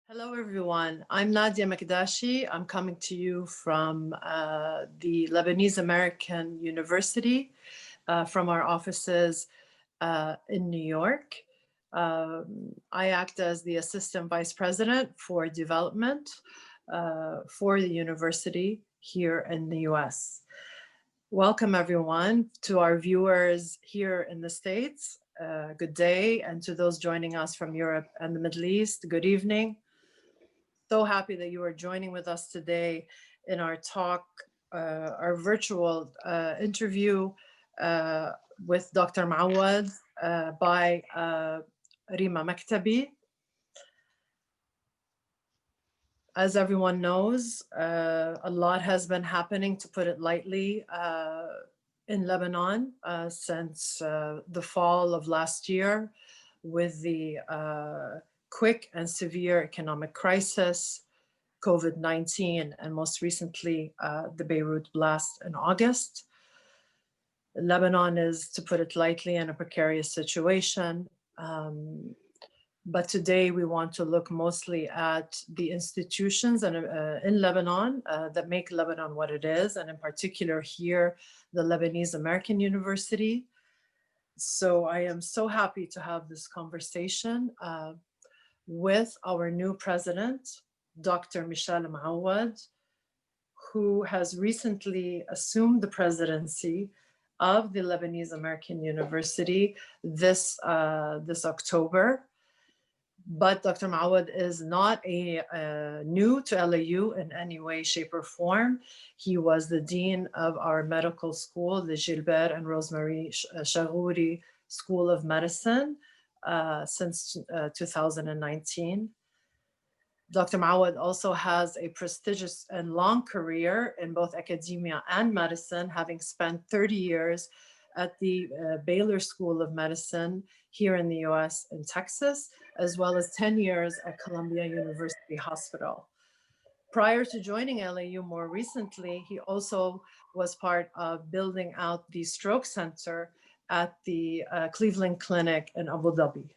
Hello, everyone. I'm Nadia Makdashi. I'm coming to you from the Lebanese American University, from our offices in New York. I act as the Assistant Vice President for Development for the university here in the US. Welcome, everyone, to our viewers here in the States. Good day. And to those joining us from Europe and the Middle East, good evening. So happy that you are joining with us today in our talk, our virtual interview with Dr. Mawad by Rima Maktabi. As everyone knows, a lot has been happening, to put it lightly, in Lebanon since the fall of last year, with the quick and severe economic crisis, COVID-19, and most recently, the Beirut blast in August. Lebanon is, to put it lightly, in a precarious situation. But today we want to look mostly at the institutions in Lebanon that make Lebanon what it is, and in particular here, the Lebanese American University. So I am so happy to have this conversation with our new president, Dr. Michel E, who has recently assumed the presidency of the Lebanese American University this October. But Dr. Mawad is not new to LAU in any way, shape, or form. He was the dean of our medical school, the Gilbert and Rosemary Chagouri School of Medicine, since 2019. Dr. Mawad also has a prestigious and long career in both academia and medicine, having spent 30 years at the Baylor School of Medicine here in the US in Texas, as well as 10 years at Columbia University Hospital. Prior to joining LAU more recently, he also was part of building out the stroke center at the Cleveland Clinic in Abu Dhabi.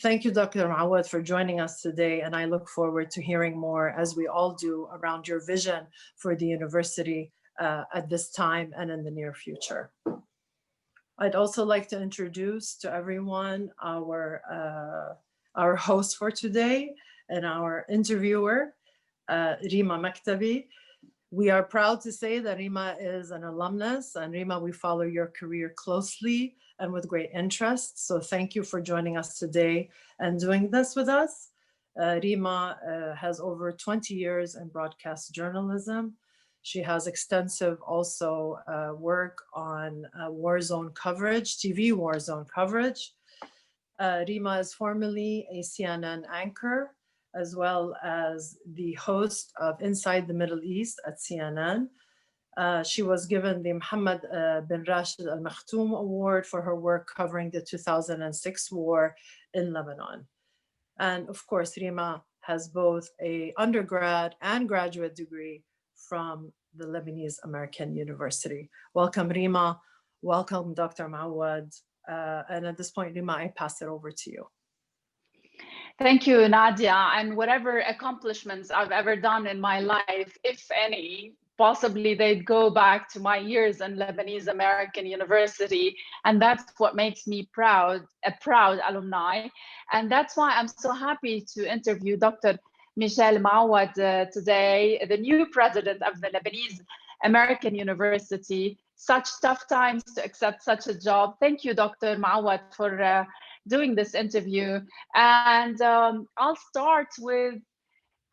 Thank you, Dr. Mawad, for joining us today, and I look forward to hearing more, as we all do, around your vision for the university at this time and in the near future. I'd also like to introduce to everyone our host for today and our interviewer, Rima Maktabi. We are proud to say that Rima is an alumnus, and Rima, we follow your career closely and with great interest. So thank you for joining us today and doing this with us. Rima has over 20 years in broadcast journalism. She has extensive also work on war zone coverage, TV war zone coverage. Rima is formerly a CNN anchor, as well as the host of Inside the Middle East at CNN. She was given the Mohammed bin Rashid Al Maktoum Award for her work covering the 2006 war in Lebanon. And of course, Rima has both an undergrad and graduate degree from the Lebanese American University. Welcome, Rima. Welcome, Dr. Mawad. And at this point, Rima, I pass it over to you. Thank you, Nadia. And whatever accomplishments I've ever done in my life, if any, possibly they'd go back to my years in Lebanese American University. And that's what makes me proud, a proud alumni. And that's why I'm so happy to interview Dr. Michel Mawad today, the new president of the Lebanese American University. Such tough times to accept such a job. Thank you, Dr. Mawad, for doing this interview. And I'll start with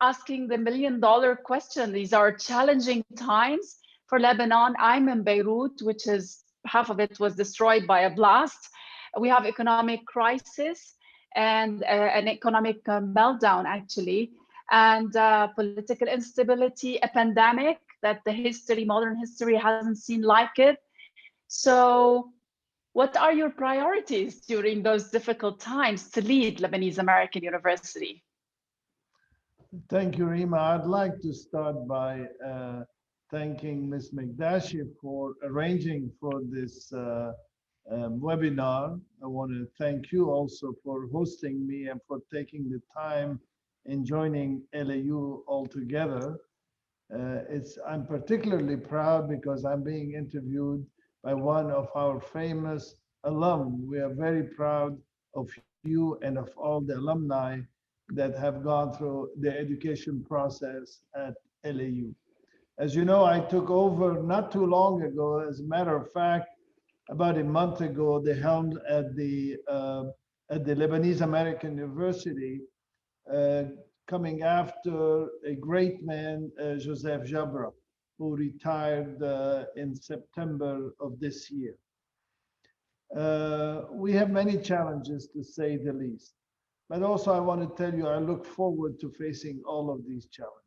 asking the million-dollar question. These are challenging times for Lebanon. I'm in Beirut, which is half of it was destroyed by a blast. We have economic crisis and an economic meltdown, actually, and political instability, a pandemic that modern history hasn't seen like it. So what are your priorities during those difficult times to lead Lebanese American University? Thank you, Rima. I'd like to start by thanking Ms. Makdashi for arranging for this webinar. I want to thank you also for hosting me and for taking the time in joining LAU altogether. I'm particularly proud because I'm being interviewed by one of our famous alum. We are very proud of you and of all the alumni that have gone through the education process at LAU. As you know, I took over not too long ago. As a matter of fact, about a month ago, the helm at the Lebanese American University, uh, coming after a great man, Joseph Jabra, who retired in September of this year. We have many challenges, to say the least. But also, I want to tell you, I look forward to facing all of these challenges.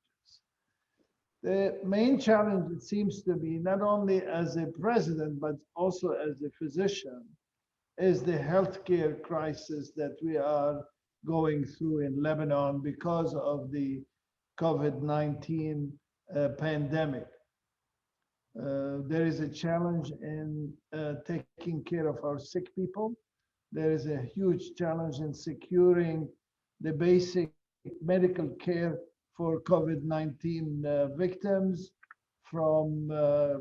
The main challenge, it seems to be, not only as a president, but also as a physician, is the healthcare crisis that we are going through in Lebanon because of the COVID-19 pandemic. There is a challenge in taking care of our sick people. There is a huge challenge in securing the basic medical care for COVID-19 victims, from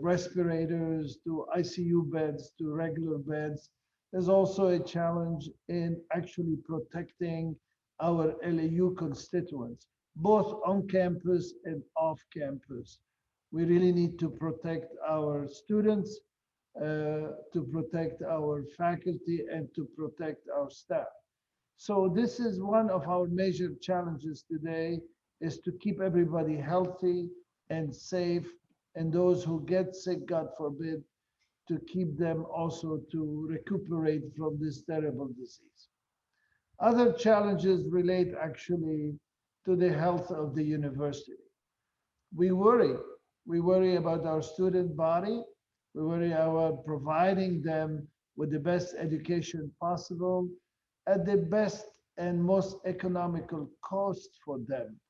respirators to ICU beds to regular beds. There's also a challenge in actually protecting our LAU constituents, both on campus and off campus. We really need to protect our students, to protect our faculty, and to protect our staff. So this is one of our major challenges today, is to keep everybody healthy and safe, and those who get sick, God forbid, to keep them also to recuperate from this terrible disease. Other challenges relate actually to the health of the university. We worry. We worry about our student body. We worry about providing them with the best education possible at the best and most economical cost for them.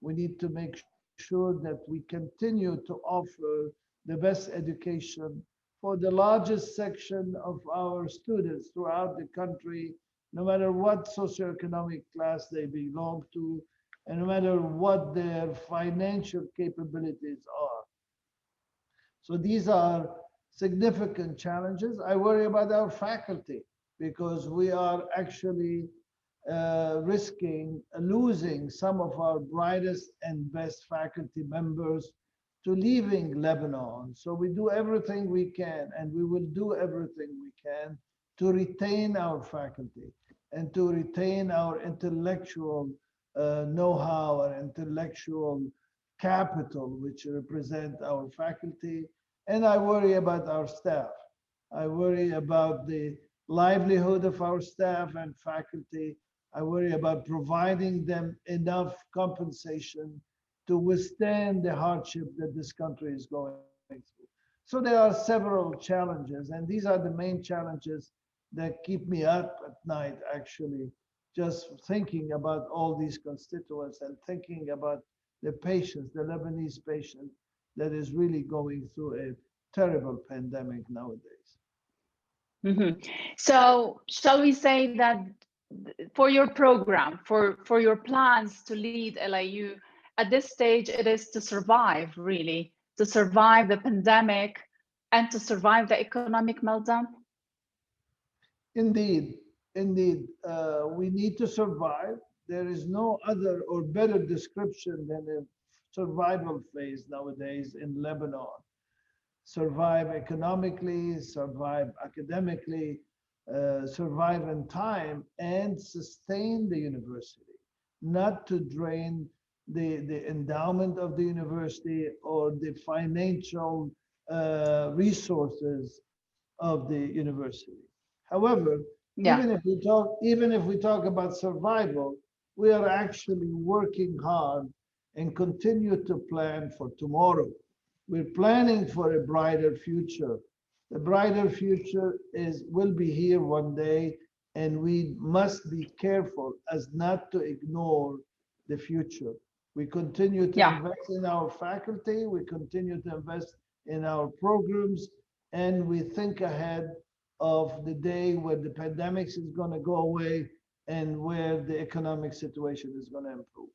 We need to make sure that we continue to offer the best education for the largest section of our students throughout the country, no matter what socioeconomic class they belong to, and no matter what their financial capabilities are. So these are significant challenges. I worry about our faculty because we are actually risking losing some of our brightest and best faculty members to leaving Lebanon. So we do everything we can, and we will do everything we can to retain our faculty and to retain our intellectual know-how and intellectual capital, which represent our faculty. And I worry about our staff. I worry about the livelihood of our staff and faculty. I worry about providing them enough compensation to withstand the hardship that this country is going through. So there are several challenges, and these are the main challenges that keep me up at night, actually, just thinking about all these constituents and thinking about the patients, the Lebanese patient that is really going through a terrible pandemic nowadays. Mm-hmm. So shall we say that for your program, for your plans to lead LIU, at this stage, it is to survive, really, to survive the pandemic and to survive the economic meltdown? Indeed, indeed, we need to survive. There is no other or better description than a survival phase nowadays in Lebanon. Survive economically, survive academically, survive in time, and sustain the university, not to drain the endowment of the university or the financial resources of the university. However, Yeah. even if we talk about survival, we are actually working hard and continue to plan for tomorrow. We're planning for a brighter future. The brighter future will be here one day, and we must be careful as not to ignore the future. We continue to invest in our faculty, we continue to invest in our programs, and we think ahead of the day where the pandemic is going to go away and where the economic situation is going to improve.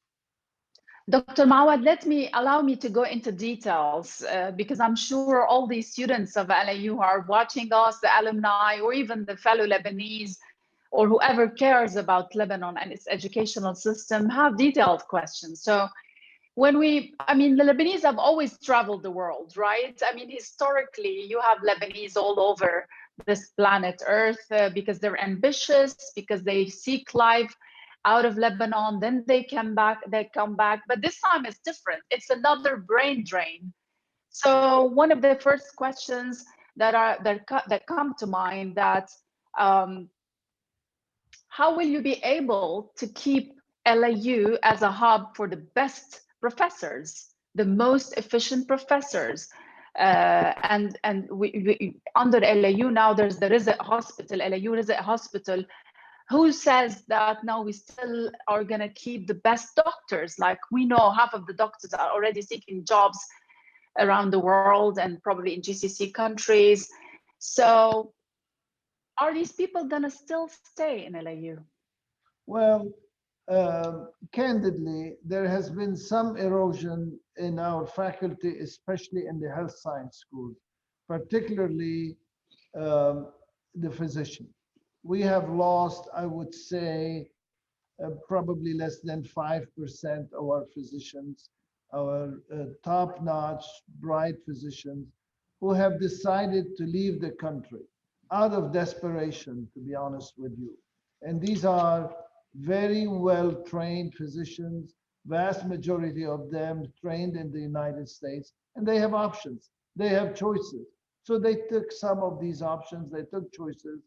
Dr. Mawad, allow me to go into details because I'm sure all these students of LAU who are watching us, the alumni, or even the fellow Lebanese, or whoever cares about Lebanon and its educational system have detailed questions. So I mean, the Lebanese have always traveled the world, right? I mean, historically, you have Lebanese all over this planet Earth because they're ambitious, because they seek life out of Lebanon, then they come back. But this time it's different. It's another brain drain. So one of the first questions that come to mind that um, how will you be able to keep LAU as a hub for the best professors, the most efficient professors? And we under LAU now, there's the Rizq Hospital, LAU Rizq Hospital. Who says that now we still are going to keep the best doctors? Like, we know half of the doctors are already seeking jobs around the world and probably in GCC countries. So are these people going to still stay in LAU? Well, candidly, there has been some erosion in our faculty, especially in the health science schools, particularly the physician. We have lost, I would say, probably less than 5% of our physicians, our top-notch, bright physicians who have decided to leave the country out of desperation, to be honest with you. And these are very well-trained physicians, vast majority of them trained in the United States, and they have options, they have choices. So they took some of these options, they took choices.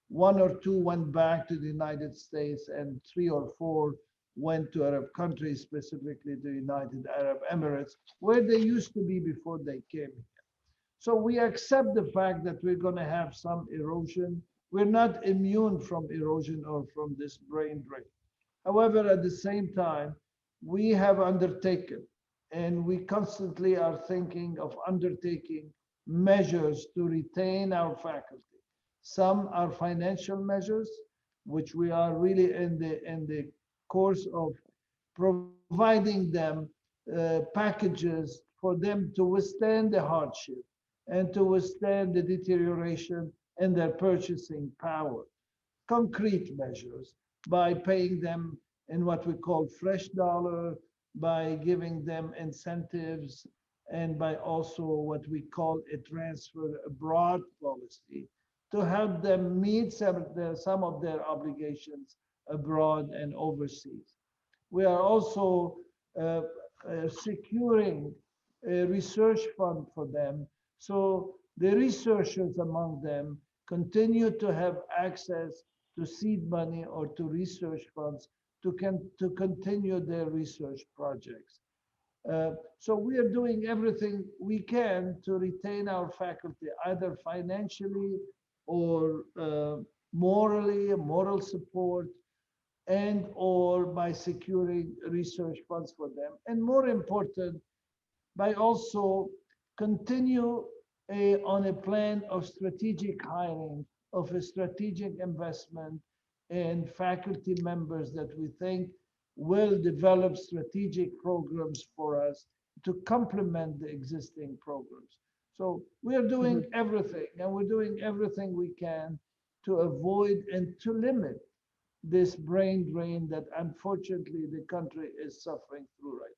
One or two went back to the United States, and three or four went to Arab countries, specifically the United Arab Emirates, where they used to be before they came here. So we accept the fact that we're going to have some erosion. We're not immune from erosion or from this brain drain. However, at the same time, we have undertaken, and we constantly are thinking of undertaking measures to retain our faculty. Some are financial measures, which we are really in the course of providing them packages for them to withstand the hardship and to withstand the deterioration in their purchasing power. Concrete measures by paying them in what we call fresh dollar, by giving them incentives, and by also what we call a transfer abroad policy to help them meet some of their obligations abroad and overseas. We are also securing a research fund for them, so the researchers among them continue to have access to seed money or to research funds to continue their research projects. So we are doing everything we can to retain our faculty, either financially or morally, moral support, and or by securing research funds for them. And more important, by also continue on a plan of strategic hiring, of a strategic investment in faculty members that we think will develop strategic programs for us to complement the existing programs. So we are doing everything, and we're doing everything we can to avoid and to limit this brain drain that unfortunately the country is suffering through right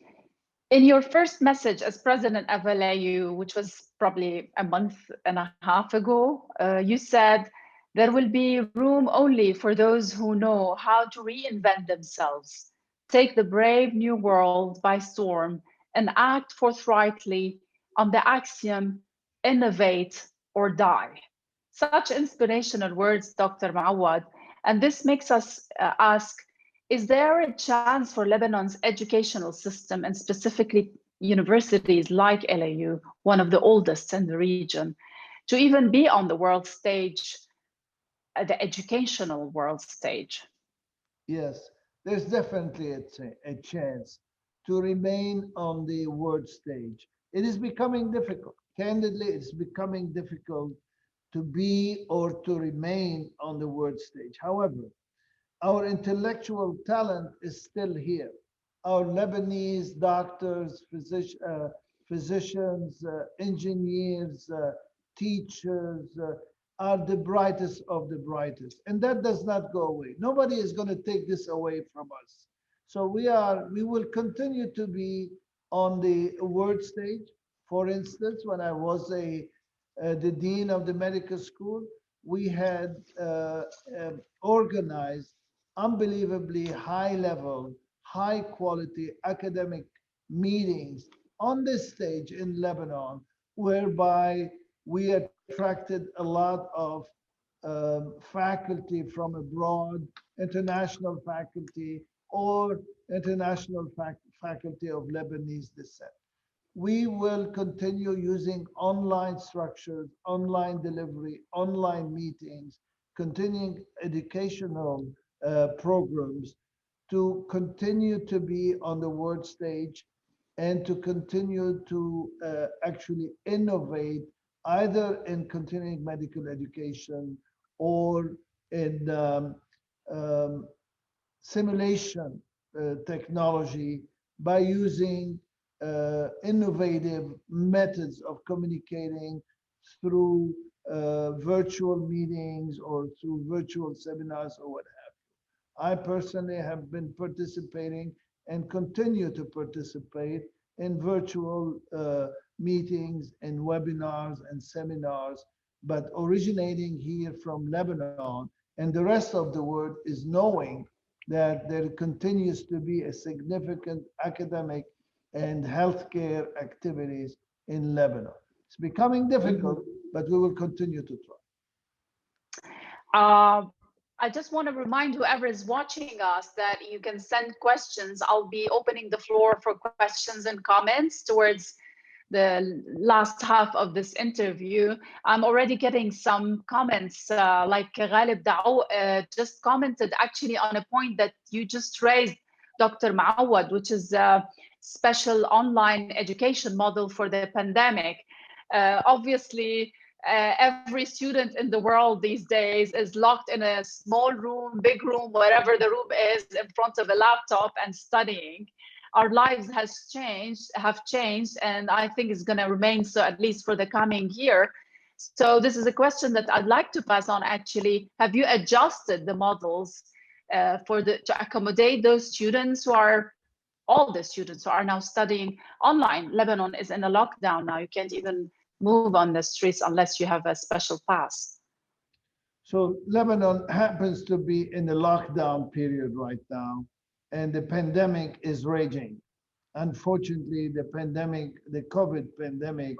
now. In your first message as president of LAU, which was probably a month and a half ago, you said there will be room only for those who know how to reinvent themselves, take the brave new world by storm, and act forthrightly on the axiom, innovate or die. Such inspirational words, Dr. Mawad. And this makes us ask, is there a chance for Lebanon's educational system, and specifically universities like LAU, one of the oldest in the region, to even be on the world stage, the educational world stage? Yes, there's definitely a chance to remain on the world stage. It is becoming difficult. Candidly, it's becoming difficult to be or to remain on the world stage. However, our intellectual talent is still here. our Lebanese doctors, physicians, engineers, teachers are the brightest of the brightest. And that does not go away. Nobody is going to take this away from us. So we will continue to be on the world stage. For instance, when I was the dean of the medical school, we had organized unbelievably high level, high quality academic meetings on this stage in Lebanon, whereby we attracted a lot of faculty from abroad, international faculty, or international faculty of Lebanese descent. We will continue using online structures, online delivery, online meetings, continuing educational programs to continue to be on the world stage and to continue to actually innovate either in continuing medical education or in um, simulation technology by using innovative methods of communicating through virtual meetings or through virtual seminars or what have you. I personally have been participating and continue to participate in virtual meetings and webinars and seminars, but originating here from Lebanon and the rest of the world is knowing that there continues to be a significant academic and healthcare activities in Lebanon. It's becoming difficult, but we will continue to try. I just want to remind whoever is watching us that you can send questions. I'll be opening the floor for questions and comments towards the last half of this interview. I'm already getting some comments, like Ghalib Dao just commented actually on a point that you just raised, Dr. Mawad, which is a special online education model for the pandemic. Obviously, every student in the world these days is locked in a small room, big room, whatever the room is, in front of a laptop and studying. Our lives have changed, and I think it's going to remain so at least for the coming year. So this is a question that I'd like to pass on. Actually, have you adjusted the models to accommodate those students who are all the students who are now studying online? Lebanon is in a lockdown now. You can't even move on the streets unless you have a special pass. So Lebanon happens to be in a lockdown period right now, and the pandemic is raging. Unfortunately, the COVID pandemic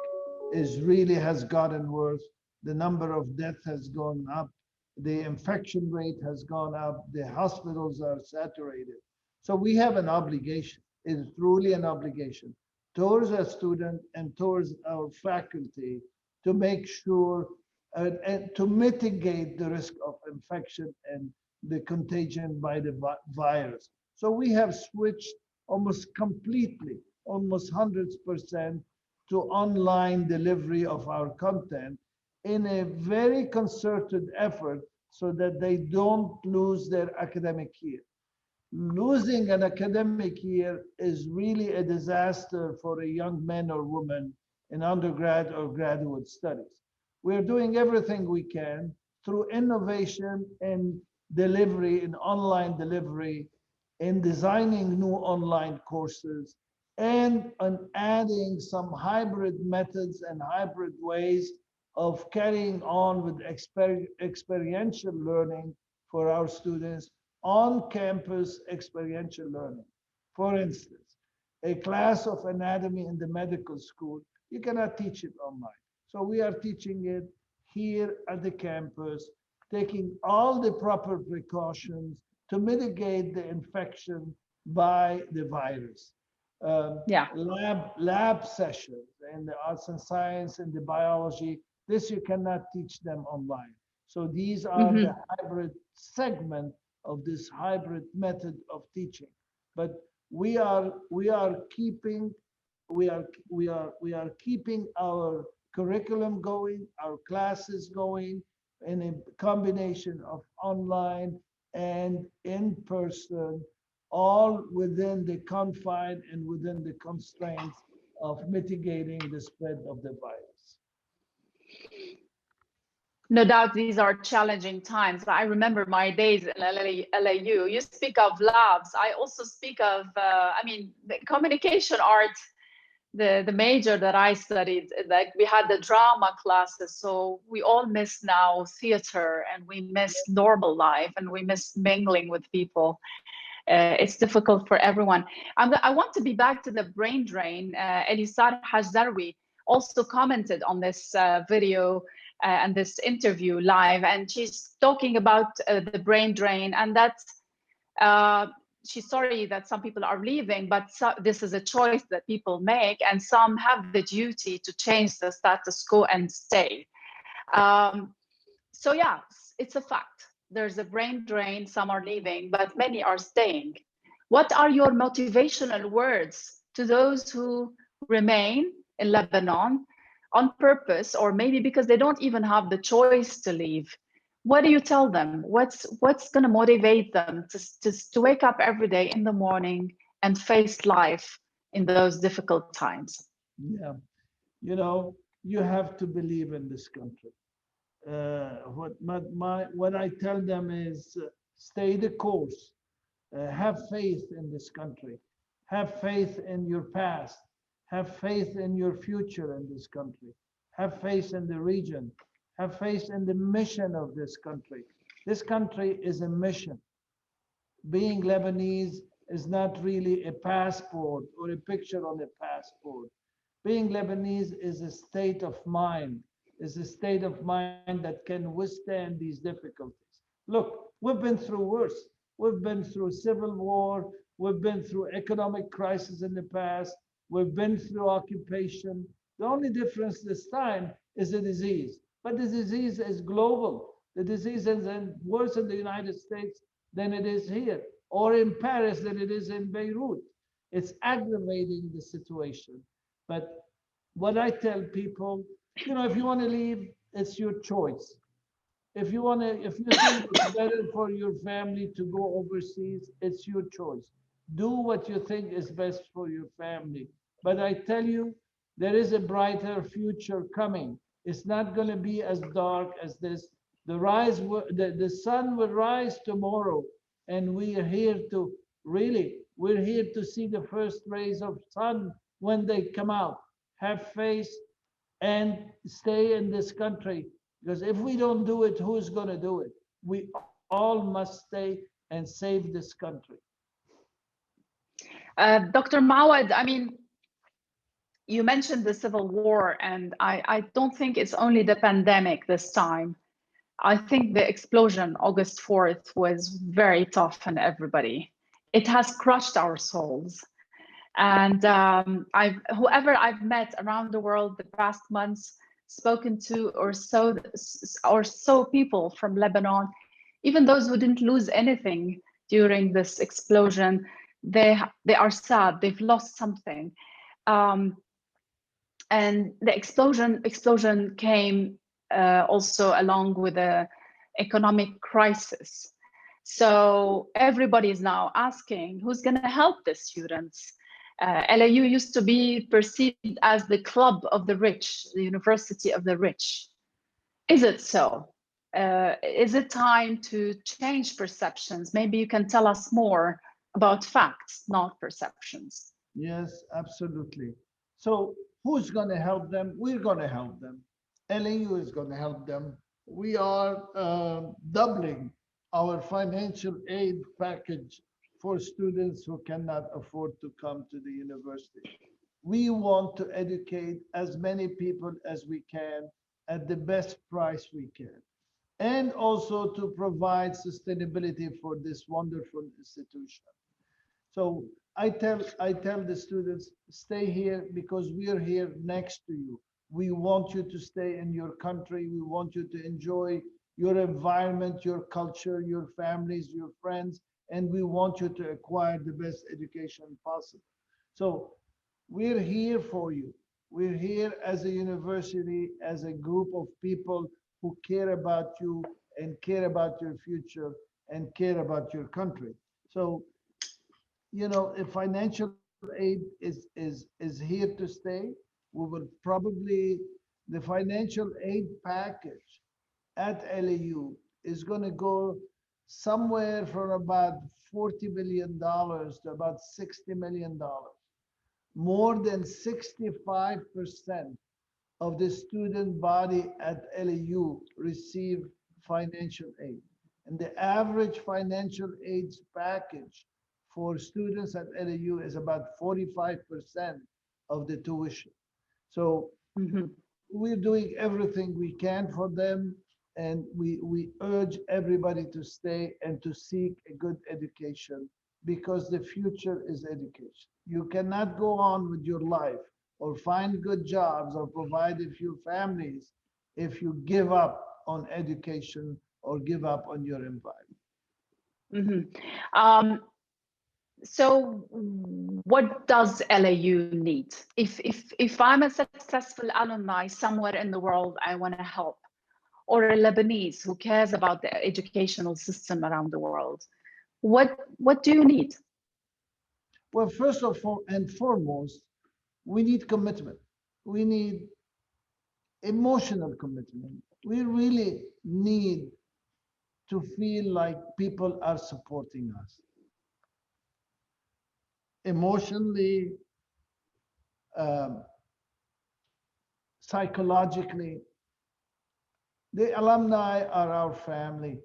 has gotten worse. The number of deaths has gone up. The infection rate has gone up. The hospitals are saturated. So we have an obligation. It's truly an obligation towards our students and towards our faculty to make sure and to mitigate the risk of infection and the contagion by the virus. So we have switched almost completely, almost 100% to online delivery of our content in a very concerted effort so that they don't lose their academic year. Losing an academic year is really a disaster for a young man or woman in undergrad or graduate studies. We're doing everything we can through innovation and delivery, in online delivery, in designing new online courses, and on adding some hybrid methods and hybrid ways of carrying on with experiential learning for our students, on-campus experiential learning. For instance, a class of anatomy in the medical school, you cannot teach it online. So we are teaching it here at the campus, taking all the proper precautions to mitigate the infection by the virus. Lab sessions in the arts and science and the biology, this you cannot teach them online. So these are the hybrid segment of this hybrid method of teaching. But we are keeping our curriculum going, our classes going in a combination of online and in-person all within the confine and within the constraints of mitigating the spread of the virus. No doubt these are challenging times. I remember my days in LAU. You speak of labs. I also speak of, I mean, the communication art, the major that I studied, like we had the drama classes. So we all miss now theater, and we miss normal life, and we miss mingling with people. It's difficult for everyone. I want to be back to the brain drain. Elisar Hajdarwi also commented on this video and this interview live, and she's talking about the brain drain, and that she's sorry that some people are leaving, but this is a choice that people make, and some have the duty to change the status quo and stay. So yeah, it's a fact. There's a brain drain, some are leaving, but many are staying. What are your motivational words to those who remain in Lebanon on purpose, or maybe because they don't even have the choice to leave? What do you tell them? What's going to motivate them to wake up every day in the morning and face life in those difficult times? Yeah, you know, you have to believe in this country. What I tell them is stay the course, have faith in this country, have faith in your past, have faith in your future in this country, have faith in the region, have faith in the mission of this country. This country is a mission. Being Lebanese is not really a passport or a picture on a passport. Being Lebanese is a state of mind, is a state of mind that can withstand these difficulties. Look, we've been through worse. We've been through civil war. We've been through economic crisis in the past. We've been through occupation. The only difference this time is a disease. But the disease is global. The disease is worse in the United States than it is here, or in Paris than it is in Beirut. It's aggravating the situation. But what I tell people, you know, if you want to leave, it's your choice. If you think it's better for your family to go overseas, it's your choice. Do what you think is best for your family. But I tell you, there is a brighter future coming. It's not going to be as dark as this. The sun will rise tomorrow, and we are here to we're here to see the first rays of sun when they come out. Have faith and stay in this country, because if we don't do it, who's going to do it? We all must stay and save this country. Dr. Mawad, I mean, you mentioned the civil war, and I don't think it's only the pandemic this time. I think the explosion, August 4th, was very tough on everybody. It has crushed our souls. And whoever I've met around the world the past months, spoken to or so people from Lebanon, even those who didn't lose anything during this explosion, they are sad. They've lost something. And the explosion came also along with the economic crisis. So everybody is now asking, who's going to help the students? LAU used to be perceived as the club of the rich, the university of the rich. Is it so? Is it time to change perceptions? Maybe you can tell us more about facts, not perceptions. Yes, absolutely. So who's going to help them? We're going to help them. LAU is going to help them. We are doubling our financial aid package for students who cannot afford to come to the university. We want to educate as many people as we can at the best price we can, and also to provide sustainability for this wonderful institution. So I tell the students, stay here because we are here next to you. We want you to stay in your country. We want you to enjoy your environment, your culture, your families, your friends, and we want you to acquire the best education possible. So we're here for you. We're here as a university, as a group of people who care about you and care about your future and care about your country. So if financial aid is here to stay, we will probably, the financial aid package at LAU is going to go somewhere from about $40 million to about $60 million. More than 65% of the student body at LAU receive financial aid. And the average financial aid package for students at LAU is about 45% of the tuition. So we're doing everything we can for them, and we urge everybody to stay and to seek a good education, because the future is education. You cannot go on with your life or find good jobs or provide a few families if you give up on education or give up on your environment. So what does LAU need? If I'm a successful alumni somewhere in the world, I want to help, or a Lebanese who cares about the educational system around the world, what do you need? Well, first of all and foremost, we need commitment. We need emotional commitment. We really need to feel like people are supporting us emotionally, psychologically. The alumni are our family.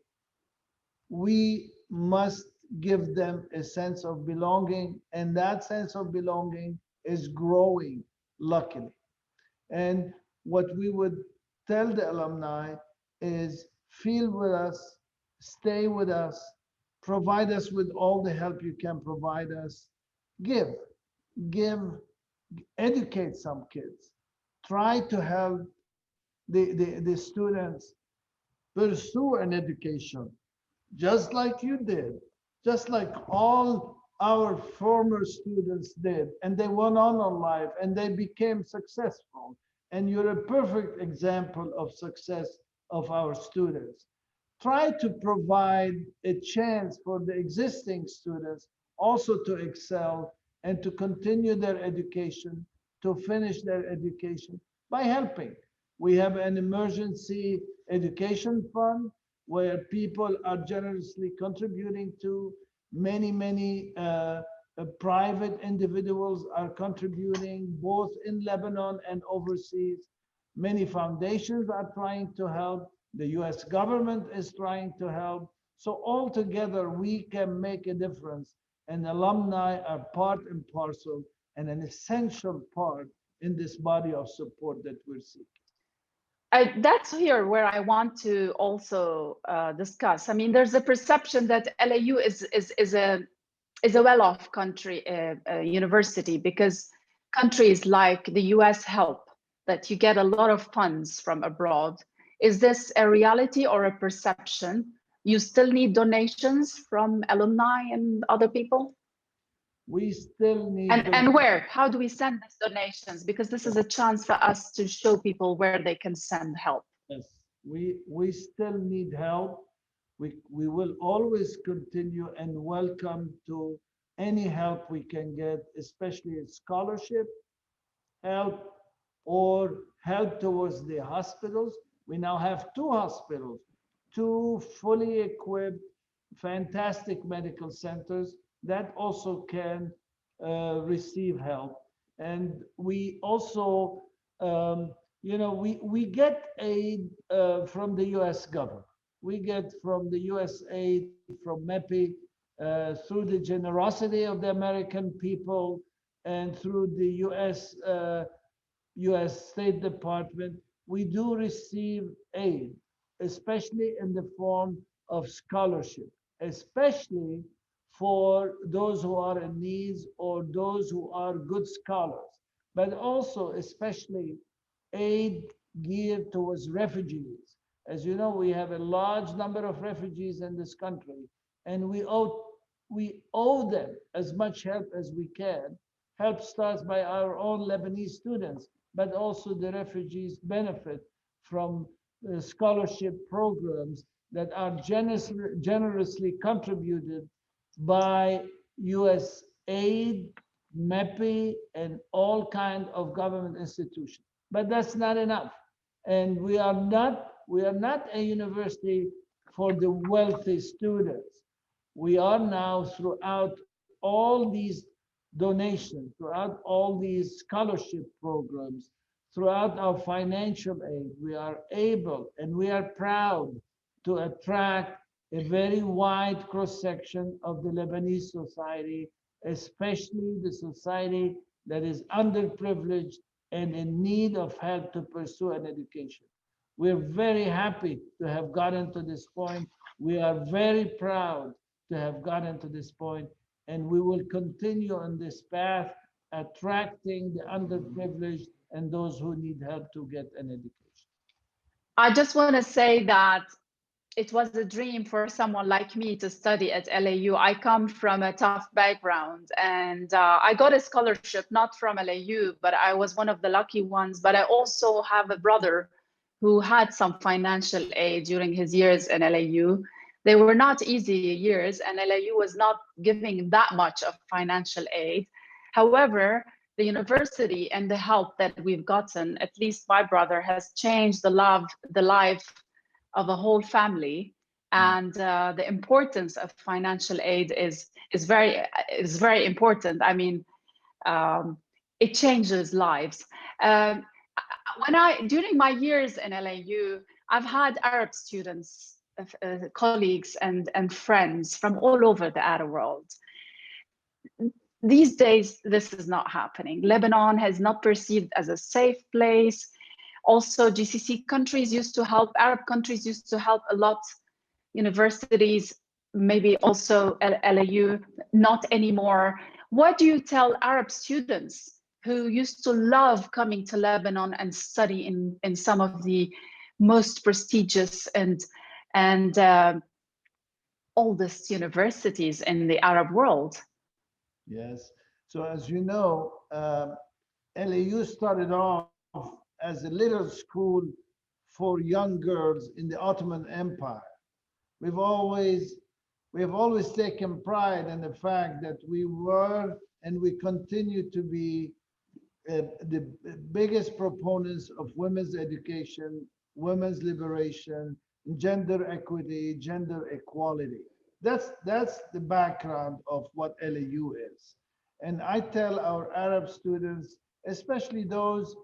We must give them a sense of belonging, and that sense of belonging is growing, luckily. And what we would tell the alumni is feel with us, stay with us, provide us with all the help you can provide us, give, give, educate some kids, try to help the students pursue an education just like you did, just like all our former students did, and they went on in life and they became successful. And you're a perfect example of success of our students. Try to provide a chance for the existing students also to excel and to continue their education, to finish their education by helping. We have an emergency education fund where people are generously contributing to. Many private individuals are contributing both in Lebanon and overseas. Many foundations are trying to help. The US government is trying to help. So all together we can make a difference, and alumni are part and parcel and an essential part in this body of support that we're seeking. That's here where I want to also discuss. I mean, there's a perception that LAU is a well-off country university because countries like the US help, that you get a lot of funds from abroad. Is this a reality or a perception? You still need donations from alumni and other people? We still need and where? How do we send these donations? Because this is a chance for us to show people where they can send help. Yes, we still need help. We will always continue and welcome to any help we can get, especially scholarship help or help towards the hospitals. We now have two hospitals, two fully equipped, fantastic medical centers that also can receive help. And we also, we get aid from the US government. We get from the US aid from MEPI through the generosity of the American people and through the US State Department. We do receive aid, especially in the form of scholarship, especially for those who are in needs or those who are good scholars, but also especially aid geared towards refugees. As you know, we have a large number of refugees in this country, and we owe them as much help as we can. Help starts by our own Lebanese students, but also the refugees benefit from scholarship programs that are generously contributed by US aid, MEPI, and all kind of government institutions. But that's not enough. And we are not a university for the wealthy students. We are now throughout all these donations, throughout all these scholarship programs, throughout our financial aid, we are able and we are proud to attract a very wide cross-section of the Lebanese society, especially the society that is underprivileged and in need of help to pursue an education. We're very happy to have gotten to this point. We are very proud to have gotten to this point, and we will continue on this path, attracting the underprivileged and those who need help to get an education. I just want to say that it was a dream for someone like me to study at LAU. I come from a tough background, and I got a scholarship not from LAU, but I was one of the lucky ones. But I also have a brother who had some financial aid during his years in LAU. They were not easy years, and LAU was not giving that much of financial aid. However, the university and the help that we've gotten, at least my brother, has changed the life of a whole family, and the importance of financial aid is very important. I mean, it changes lives. During my years in LAU, I've had Arab students, colleagues, and friends from all over the Arab world. These days, this is not happening. Lebanon has not perceived as a safe place. Also, GCC countries used to help, Arab countries used to help a lot. Universities, maybe also LAU, not anymore. What do you tell Arab students who used to love coming to Lebanon and study in some of the most prestigious and oldest universities in the Arab world? Yes. So as you know, LAU started off as a little school for young girls in the Ottoman Empire. We have always taken pride in the fact that we were and we continue to be the biggest proponents of women's education, women's liberation, gender equity, gender equality. That's the background of what LAU is. And I tell our Arab students, especially those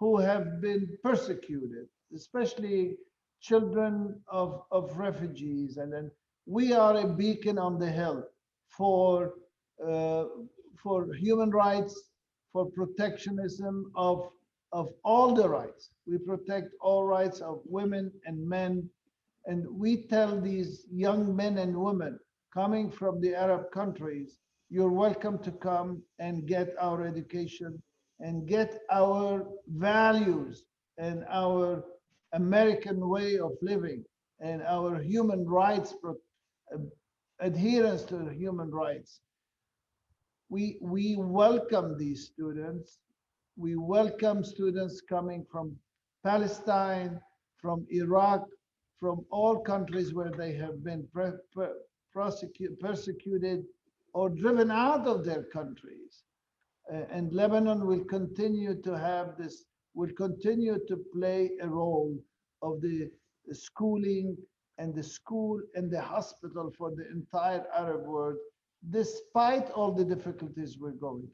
who have been persecuted, especially children of refugees, and then we are a beacon on the hill for uh, for human rights, for protectionism of all the rights. We protect all rights of women and men. And we tell these young men and women coming from the Arab countries, you're welcome to come and get our education and get our values and our American way of living and our human rights, adherence to human rights. We welcome these students. We welcome students coming from Palestine, from Iraq, from all countries where they have been persecuted or driven out of their countries. And Lebanon will continue to have this, will continue to play a role of the schooling and the school and the hospital for the entire Arab world, despite all the difficulties we're going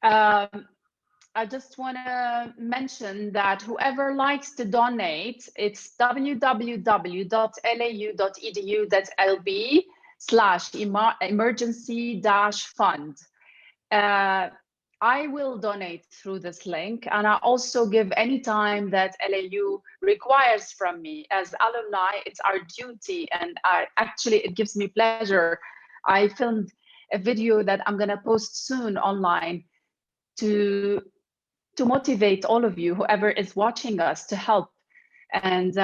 through. I just want to mention that whoever likes to donate, it's www.lau.edu.lb/emergency-fund. I will donate through this link, and I also give any time that LAU requires from me. As alumni, it's our duty, and actually it gives me pleasure. I filmed a video that I'm going to post soon online to motivate all of you, whoever is watching us, to help and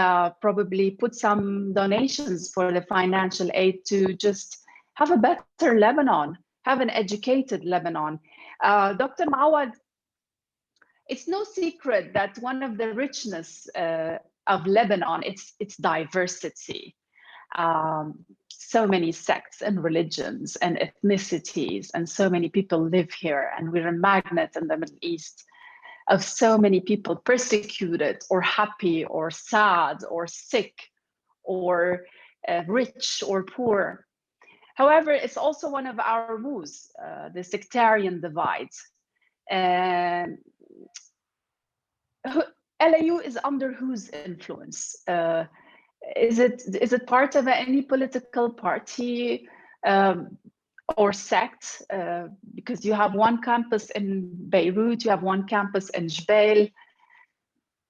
probably put some donations for the financial aid to just have a better Lebanon, have an educated Lebanon. Dr. Mawad, it's no secret that one of the richness of Lebanon, it's diversity. so many sects and religions and ethnicities, and so many people live here, and we're a magnet in the Middle East of so many people persecuted or happy or sad or sick or rich or poor. However, it's also one of our woes, the sectarian divide. LAU is under whose influence? Is it part of any political party or sect? Because you have one campus in Beirut, you have one campus in Jbeil.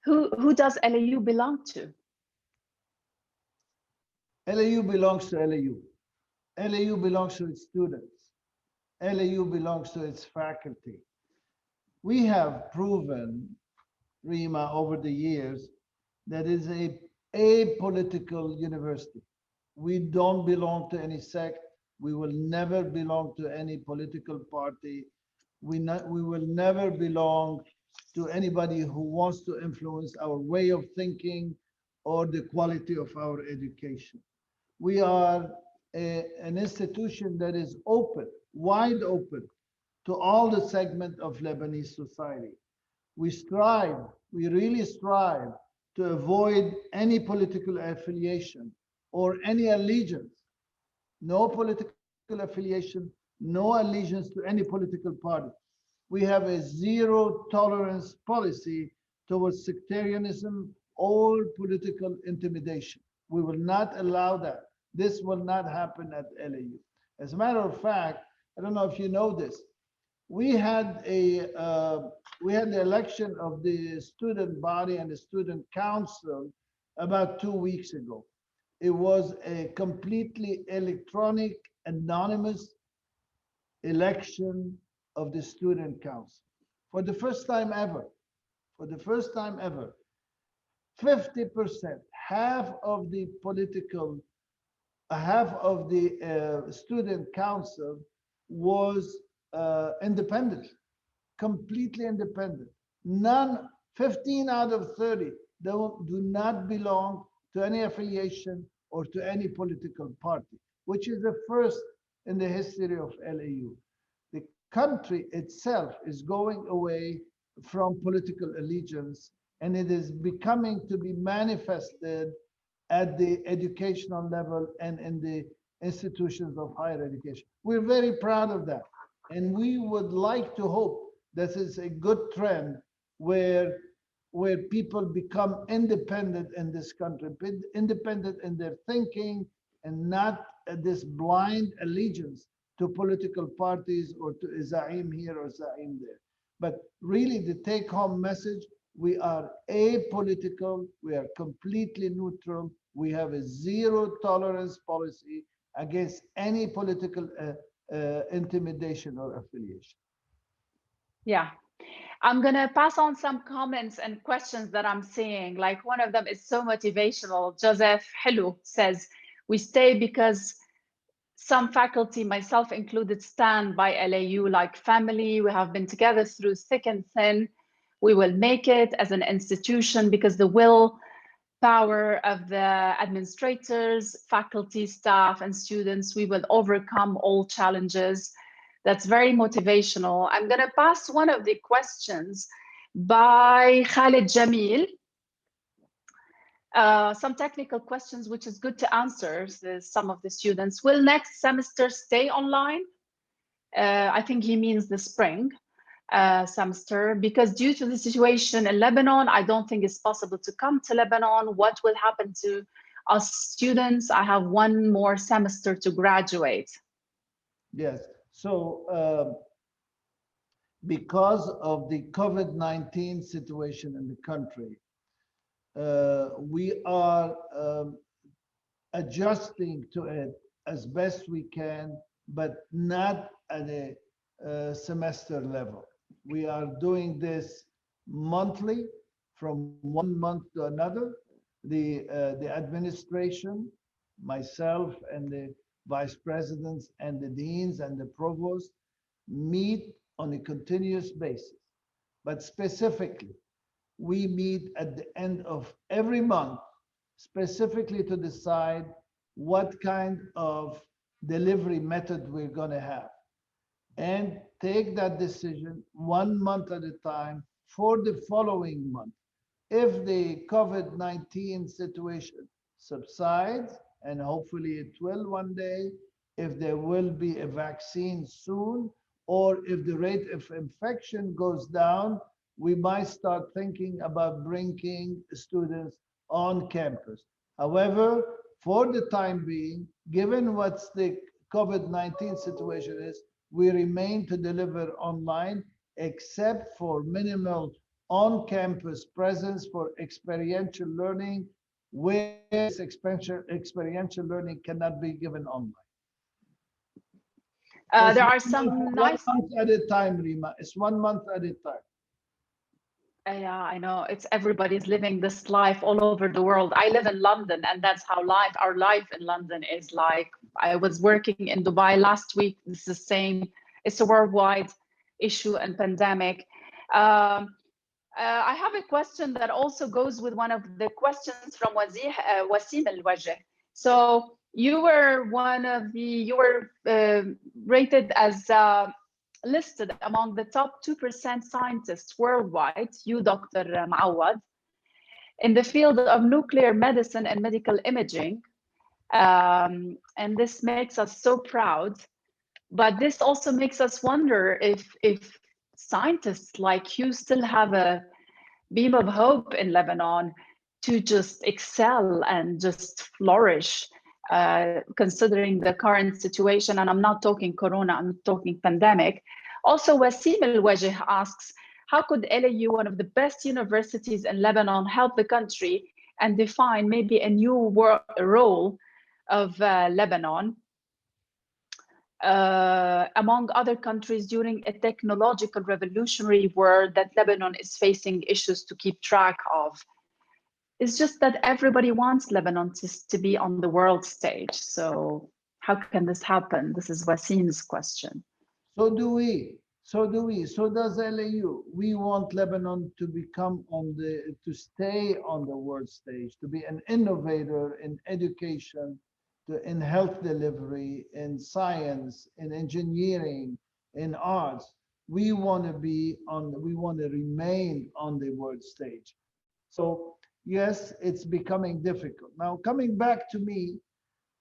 Who does LAU belong to? LAU belongs to LAU. LAU belongs to its students. LAU belongs to its faculty. We have proven, Rima, over the years, that is a apolitical university. We don't belong to any sect. We will never belong to any political party. We will never belong to anybody who wants to influence our way of thinking or the quality of our education. We are an institution that is open, wide open to all the segment of Lebanese society. We strive, we really strive to avoid any political affiliation or any allegiance. No political affiliation, no allegiance to any political party. We have a zero tolerance policy towards sectarianism or political intimidation. We will not allow that. This will not happen at LAU. As a matter of fact, I don't know if you know this, we had the election of the student body and the student council about 2 weeks ago. It was a completely electronic, anonymous election of the student council. For the first time ever, 50%, half of the student council was independent, completely independent. 15 out of 30 do not belong to any affiliation or to any political party, which is the first in the history of LAU. The country itself is going away from political allegiance, and it is becoming to be manifested at the educational level and in the institutions of higher education. We're very proud of that. And we would like to hope this is a good trend where people become independent in this country, independent in their thinking, and not this blind allegiance to political parties or to Zaim here or Zaim there. But really the take-home message, we are apolitical, we are completely neutral, we have a zero tolerance policy against any political intimidation or affiliation. Yeah, I'm gonna pass on some comments and questions that I'm seeing. Like one of them is so motivational. Joseph Hello says, we stay because some faculty, myself included, stand by LAU like family. We have been together through thick and thin. We will make it as an institution because the will power of the administrators, faculty, staff, and students, we will overcome all challenges. That's very motivational. I'm going to pass one of the questions by Khalid Jamil. Some technical questions, which is good to answer some of the students. Will next semester stay online? I think he means the spring semester, because due to the situation in Lebanon, I don't think it's possible to come to Lebanon. What will happen to us students? I have one more semester to graduate. Yes, so because of the COVID-19 situation in the country, we are adjusting to it as best we can, but not at a semester level. We are doing this monthly, from 1 month to another. The administration, myself and the vice presidents and the deans and the provost meet on a continuous basis. But specifically, we meet at the end of every month, specifically to decide what kind of delivery method we're going to have, and take that decision 1 month at a time for the following month. If the COVID-19 situation subsides, and hopefully it will one day, if there will be a vaccine soon, or if the rate of infection goes down, we might start thinking about bringing students on campus. However, for the time being, given what's the COVID-19 situation is, we remain to deliver online, except for minimal on-campus presence for experiential learning, where this experiential learning cannot be given online. There are some nice. 1 month at a time, Rima. It's 1 month at a time. Yeah, I know. It's everybody's living this life all over the world. I live in London, and that's how our life in London is like. I was working in Dubai last week. It's the same. It's a worldwide issue and pandemic. I have a question that also goes with one of the questions from Wasim Al-Wajh. So you were rated as listed among the top 2% scientists worldwide, you, Dr. Mawad, in the field of nuclear medicine and medical imaging. And this makes us so proud. But this also makes us wonder if scientists like you still have a beam of hope in Lebanon to just excel and just flourish, considering the current situation. And I'm not talking Corona, I'm talking pandemic. Also, Wasim Al-Wajh asks, how could LAU, one of the best universities in Lebanon, help the country and define maybe a new role of Lebanon among other countries during a technological revolutionary world that Lebanon is facing issues to keep track of? It's just that everybody wants Lebanon to be on the world stage. So how can this happen? This is Wasim's question. So do we. So do we. So does LAU. We want Lebanon to become to stay on the world stage, to be an innovator in education, in health delivery, in science, in engineering, in arts. We want to remain on the world stage. So yes, it's becoming difficult. Now, coming back to me,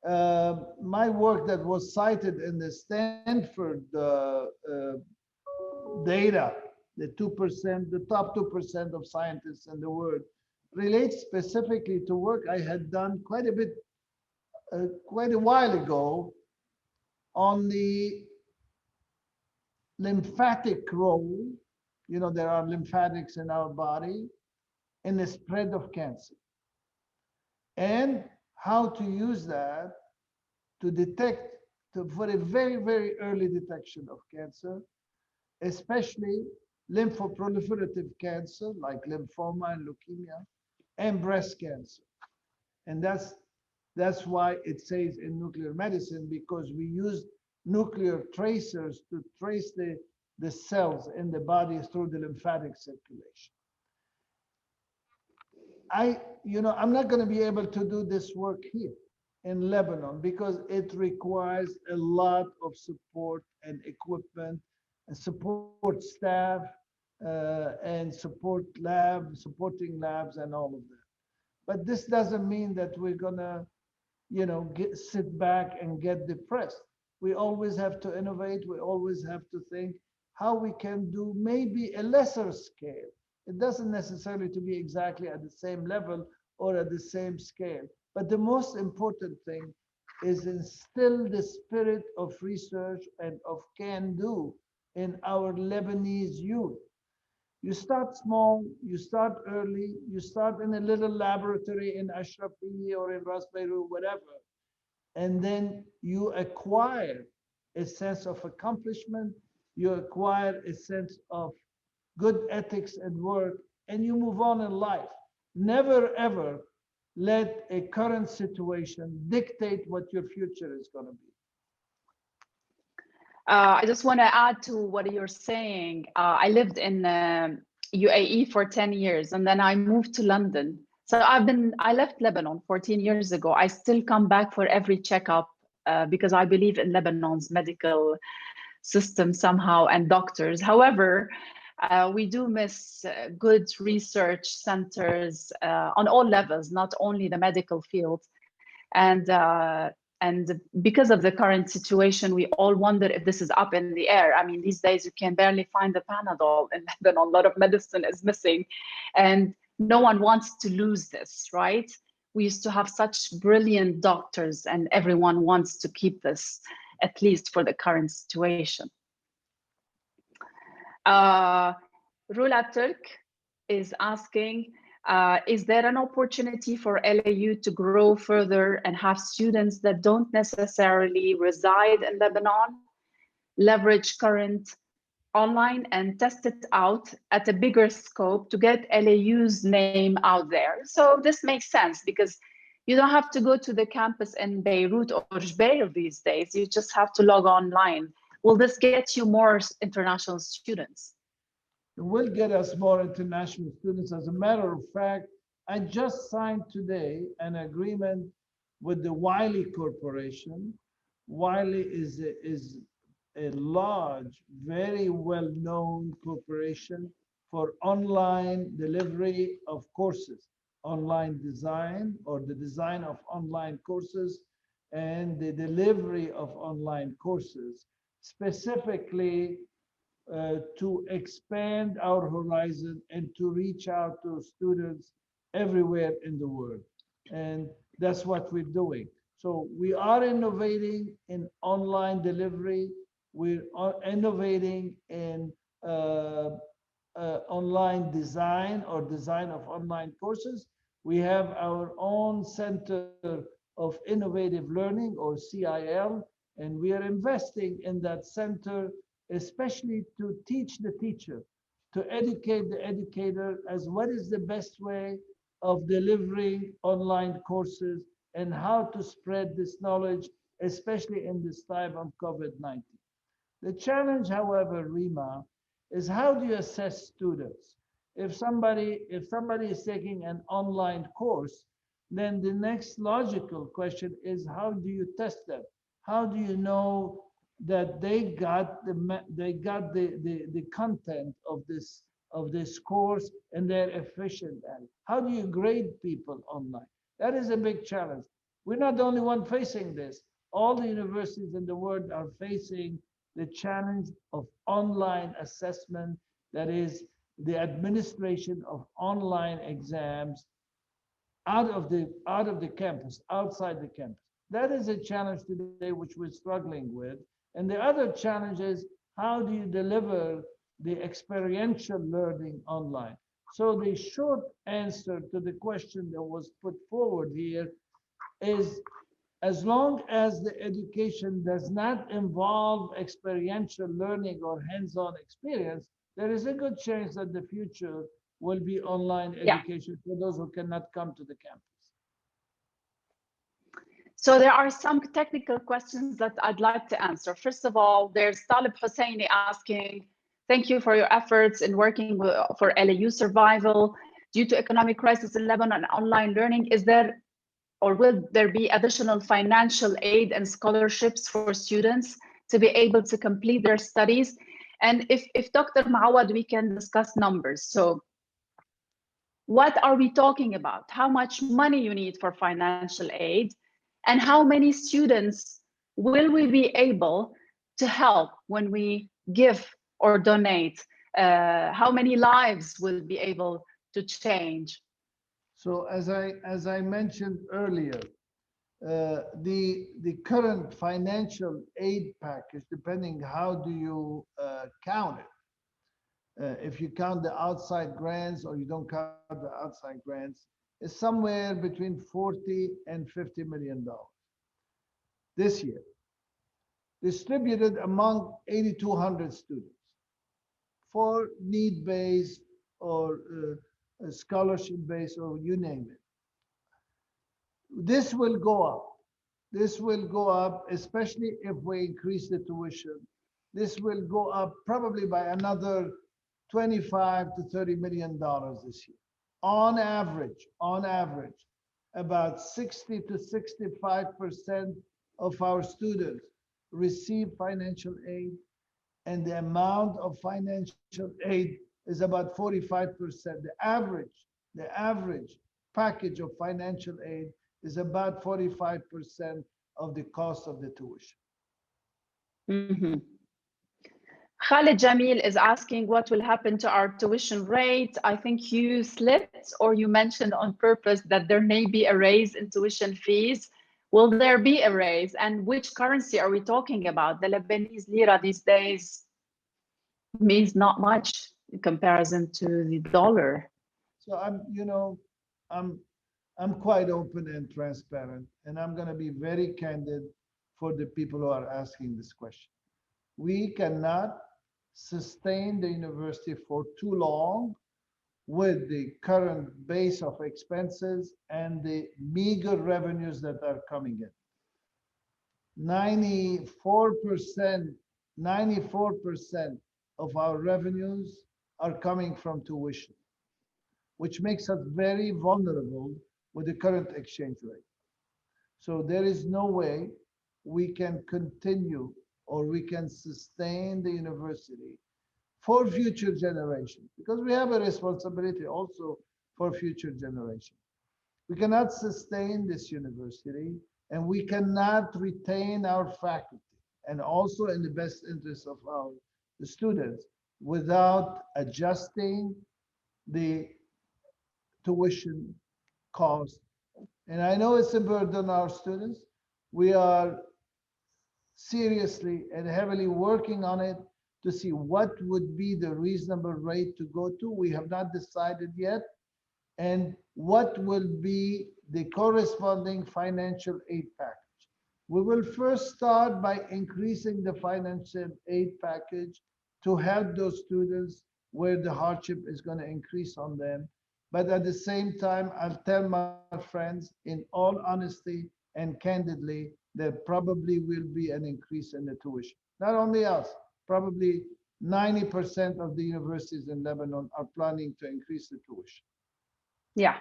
my work that was cited in the Stanford data, the 2%, the top 2% of scientists in the world, relates specifically to work I had done quite a while ago on the lymphatic role. You know, there are lymphatics in our body in the spread of cancer, and how to use that to detect, for a very, very early detection of cancer, especially lymphoproliferative cancer like lymphoma and leukemia, and breast cancer. And that's why it says in nuclear medicine, because we use nuclear tracers to trace the cells in the body through the lymphatic circulation. I'm not going to be able to do this work here in Lebanon because it requires a lot of support and equipment and support staff and supporting labs and all of that. But this doesn't mean that we're gonna, sit back and get depressed. We always have to innovate. We always have to think how we can do maybe a lesser scale. It doesn't necessarily to be exactly at the same level or at the same scale. But the most important thing is instill the spirit of research and of can-do in our Lebanese youth. You start small, you start early, you start in a little laboratory in Ashrafi or in Ras Beirut, whatever. And then you acquire a sense of accomplishment, you acquire a sense of good ethics and work, and you move on in life. Never, ever let a current situation dictate what your future is going to be. I just want to add to what you're saying. I lived in UAE for 10 years, and then I moved to London So I left Lebanon 14 years ago. I still come back for every checkup because I believe in Lebanon's medical system somehow and doctors. However, we do miss good research centers on all levels, not only the medical field. And because of the current situation, we all wonder if this is up in the air. I mean, these days you can barely find the Panadol in Lebanon. A lot of medicine is missing, and no one wants to lose this, right? We used to have such brilliant doctors, and everyone wants to keep this, at least for the current situation. Rula Turk is asking, is there an opportunity for LAU to grow further and have students that don't necessarily reside in Lebanon leverage current online and test it out at a bigger scope to get LAU's name out there? So this makes sense because you don't have to go to the campus in Beirut or Jubail these days. You just have to log online. Will this get you more international students? It will get us more international students. As a matter of fact, I just signed today an agreement with the Wiley Corporation. Wiley is a large, very well-known corporation for online delivery of courses, online design or the design of online courses and the delivery of online courses, specifically to expand our horizon and to reach out to students everywhere in the world. And that's what we're doing. So we are innovating in online delivery. We're innovating in online design or design of online courses. We have our own Center of Innovative Learning or CIL, and we are investing in that center, especially to teach the teacher, to educate the educator as what is the best way of delivering online courses and how to spread this knowledge, especially in this time of COVID-19. The challenge, however, Rima, is how do you assess students? If somebody is taking an online course, then the next logical question is how do you test them? How do you know that they got the content of this course and they're efficient at it? How do you grade people online? That is a big challenge. We're not the only one facing this. All the universities in the world are facing the challenge of online assessment, that is the administration of online exams out of the campus, outside the campus. That is a challenge today which we're struggling with. And the other challenge is how do you deliver the experiential learning online? So the short answer to the question that was put forward here is, as long as the education does not involve experiential learning or hands-on experience, there is a good chance that the future will be online education for those who cannot come to the campus. So there are some technical questions that I'd like to answer. First of all, there's Talib Husseini asking, thank you for your efforts in working for LAU survival. Due to economic crisis in Lebanon and online learning, is there or will there be additional financial aid and scholarships for students to be able to complete their studies? And if Dr. Mawad, we can discuss numbers. So what are we talking about? How much money you need for financial aid? And how many students will we be able to help when we give or donate? How many lives will be able to change? So as I mentioned earlier, the current financial aid package, depending how do you count it, if you count the outside grants or you don't count the outside grants, is somewhere between 40 and $50 million this year, distributed among 8,200 students for need-based or scholarship-based, or you name it. This will go up. This will go up, especially if we increase the tuition. This will go up probably by another 25 to $30 million this year. on average, about 60 to 65% of our students receive financial aid, and the amount of financial aid is about 45%. The average package of financial aid is about 45% of the cost of the tuition. Mhm. Khalid Jamil is asking what will happen to our tuition rate. I think you slipped or you mentioned on purpose that there may be a raise in tuition fees. Will there be a raise? And which currency are we talking about? The Lebanese lira these days means not much in comparison to the dollar. So I'm I'm quite open and transparent, and I'm going to be very candid for the people who are asking this question. We cannot sustain the university for too long with the current base of expenses and the meager revenues that are coming in. 94%, 94% of our revenues are coming from tuition, which makes us very vulnerable with the current exchange rate. So there is no way we can continue or we can sustain the university for future generations, because we have a responsibility also for future generations. We cannot sustain this university, and we cannot retain our faculty, and also in the best interest of our the students, without adjusting the tuition cost. And I know it's a burden on our students. We are seriously and heavily working on it to see what would be the reasonable rate to go to. We have not decided yet. And what will be the corresponding financial aid package. We will first start by increasing the financial aid package to help those students where the hardship is going to increase on them. But at the same time, I'll tell my friends in all honesty and candidly, there probably will be an increase in the tuition. Not only us, probably 90% of the universities in Lebanon are planning to increase the tuition. Yeah.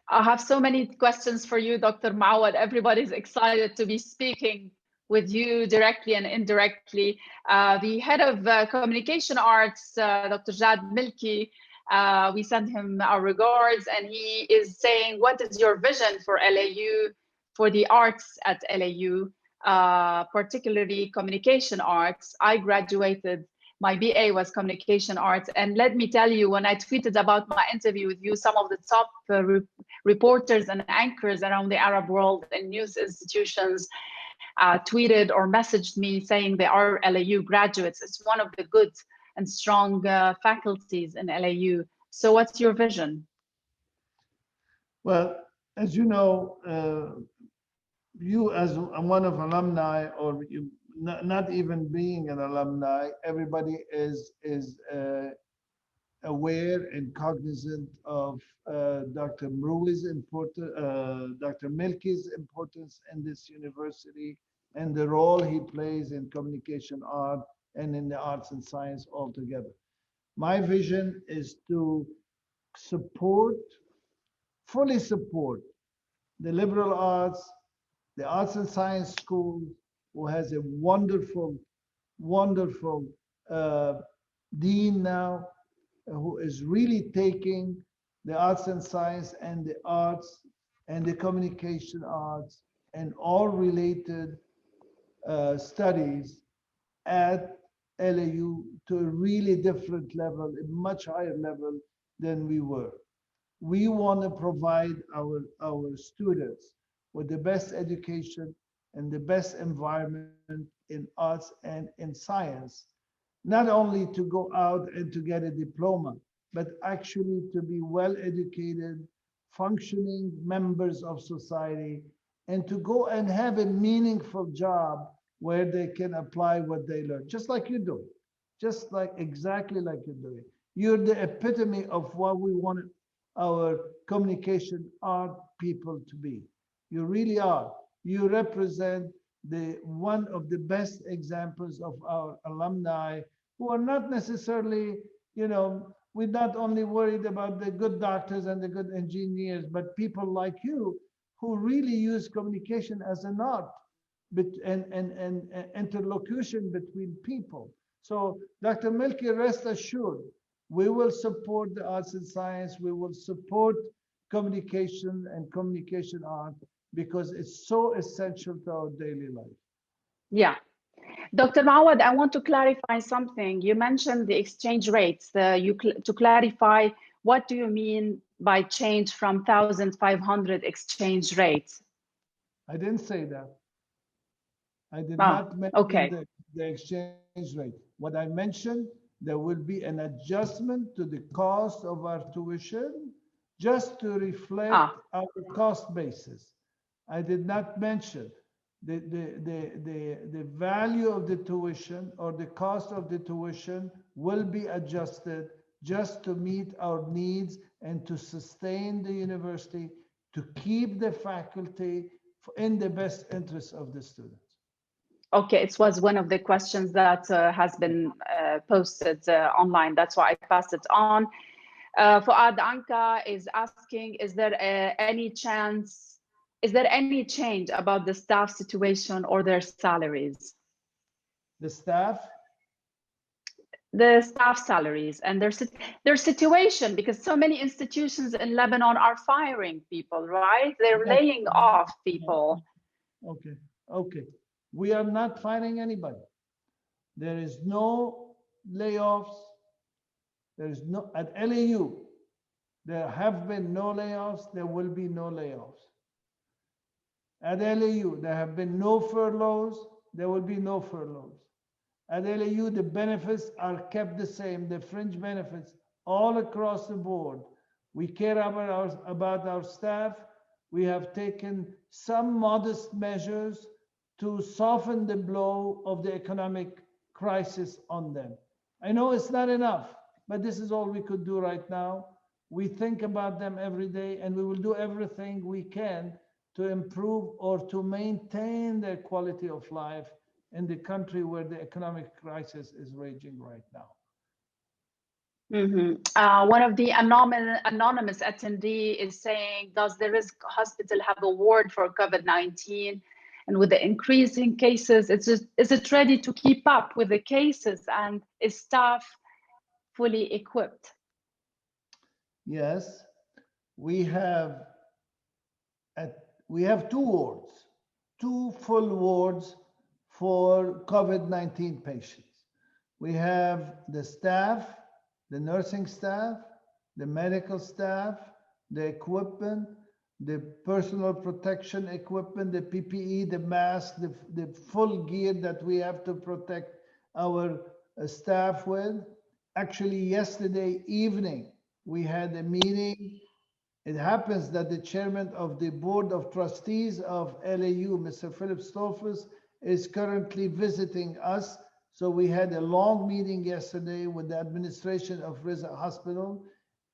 I have so many questions for you, Dr. Mawad. Everybody's excited to be speaking with you directly and indirectly. The head of communication arts, Dr. Jad Milki, we send him our regards, and he is saying, what is your vision for LAU, for the arts at LAU, particularly communication arts? I graduated, my BA was communication arts. And let me tell you, when I tweeted about my interview with you, some of the top reporters and anchors around the Arab world and news institutions tweeted or messaged me saying they are LAU graduates. It's one of the good and strong faculties in LAU. So what's your vision? Well, as you know, you as one of alumni, or you not even being an alumni, everybody is aware and cognizant of Dr. Mroui's Dr. Milki's importance in this university and the role he plays in communication art and in the arts and science altogether. My vision is to support, fully support the liberal arts, the arts and science school, who has a wonderful, wonderful dean now, who is really taking the arts and science and the arts and the communication arts and all related studies at LAU to a really different level, a much higher level than we were. We want to provide our students with the best education and the best environment in arts and in science, not only to go out and to get a diploma, but actually to be well educated, functioning members of society, and to go and have a meaningful job where they can apply what they learn, just like you do, just like exactly like you're doing. You're the epitome of what we want our communication art people to be. You really are. You represent the one of the best examples of our alumni who are not necessarily, we're not only worried about the good doctors and the good engineers, but people like you who really use communication as an art and interlocution between people. So Dr. Milky, rest assured, we will support the arts and science. We will support communication and communication art because it's so essential to our daily life. Yeah. Dr. Mawad, I want to clarify something. You mentioned the exchange rates. To clarify, what do you mean by change from 1,500 exchange rates? I didn't say that. I did Ah, not mention okay. the exchange rate. What I mentioned, there will be an adjustment to the cost of our tuition just to reflect our cost basis. I did not mention the value of the tuition or the cost of the tuition will be adjusted just to meet our needs and to sustain the university, to keep the faculty in the best interest of the students. Okay, it was one of the questions that has been posted online. That's why I passed it on. Fuad Anka is asking, is there any change about the staff situation or their salaries? The staff? The staff salaries and their situation, because so many institutions in Lebanon are firing people, right? They're laying off people. Okay, okay. We are not firing anybody. There is no layoffs. There is no, at LAU, there have been no layoffs. There will be no layoffs. At LAU, there have been no furloughs. There will be no furloughs. At LAU, the benefits are kept the same, the fringe benefits all across the board. We care about our staff. We have taken some modest measures to soften the blow of the economic crisis on them. I know it's not enough, but this is all we could do right now. We think about them every day, and we will do everything we can to improve or to maintain their quality of life in the country where the economic crisis is raging right now. One of the anonymous attendee is saying, does the risk hospital have a ward for COVID-19? And with the increasing cases, is it ready to keep up with the cases, and is staff fully equipped? Yes, we have two wards, two full wards for COVID-19 patients. We have the staff, the nursing staff, the medical staff, the equipment, the personal protection equipment, the PPE, the mask, the full gear that we have to protect our staff with. Actually, yesterday evening, we had a meeting. It happens that the chairman of the board of trustees of LAU, Mr. Philip Stolfus, is currently visiting us. So we had a long meeting yesterday with the administration of Riza Hospital.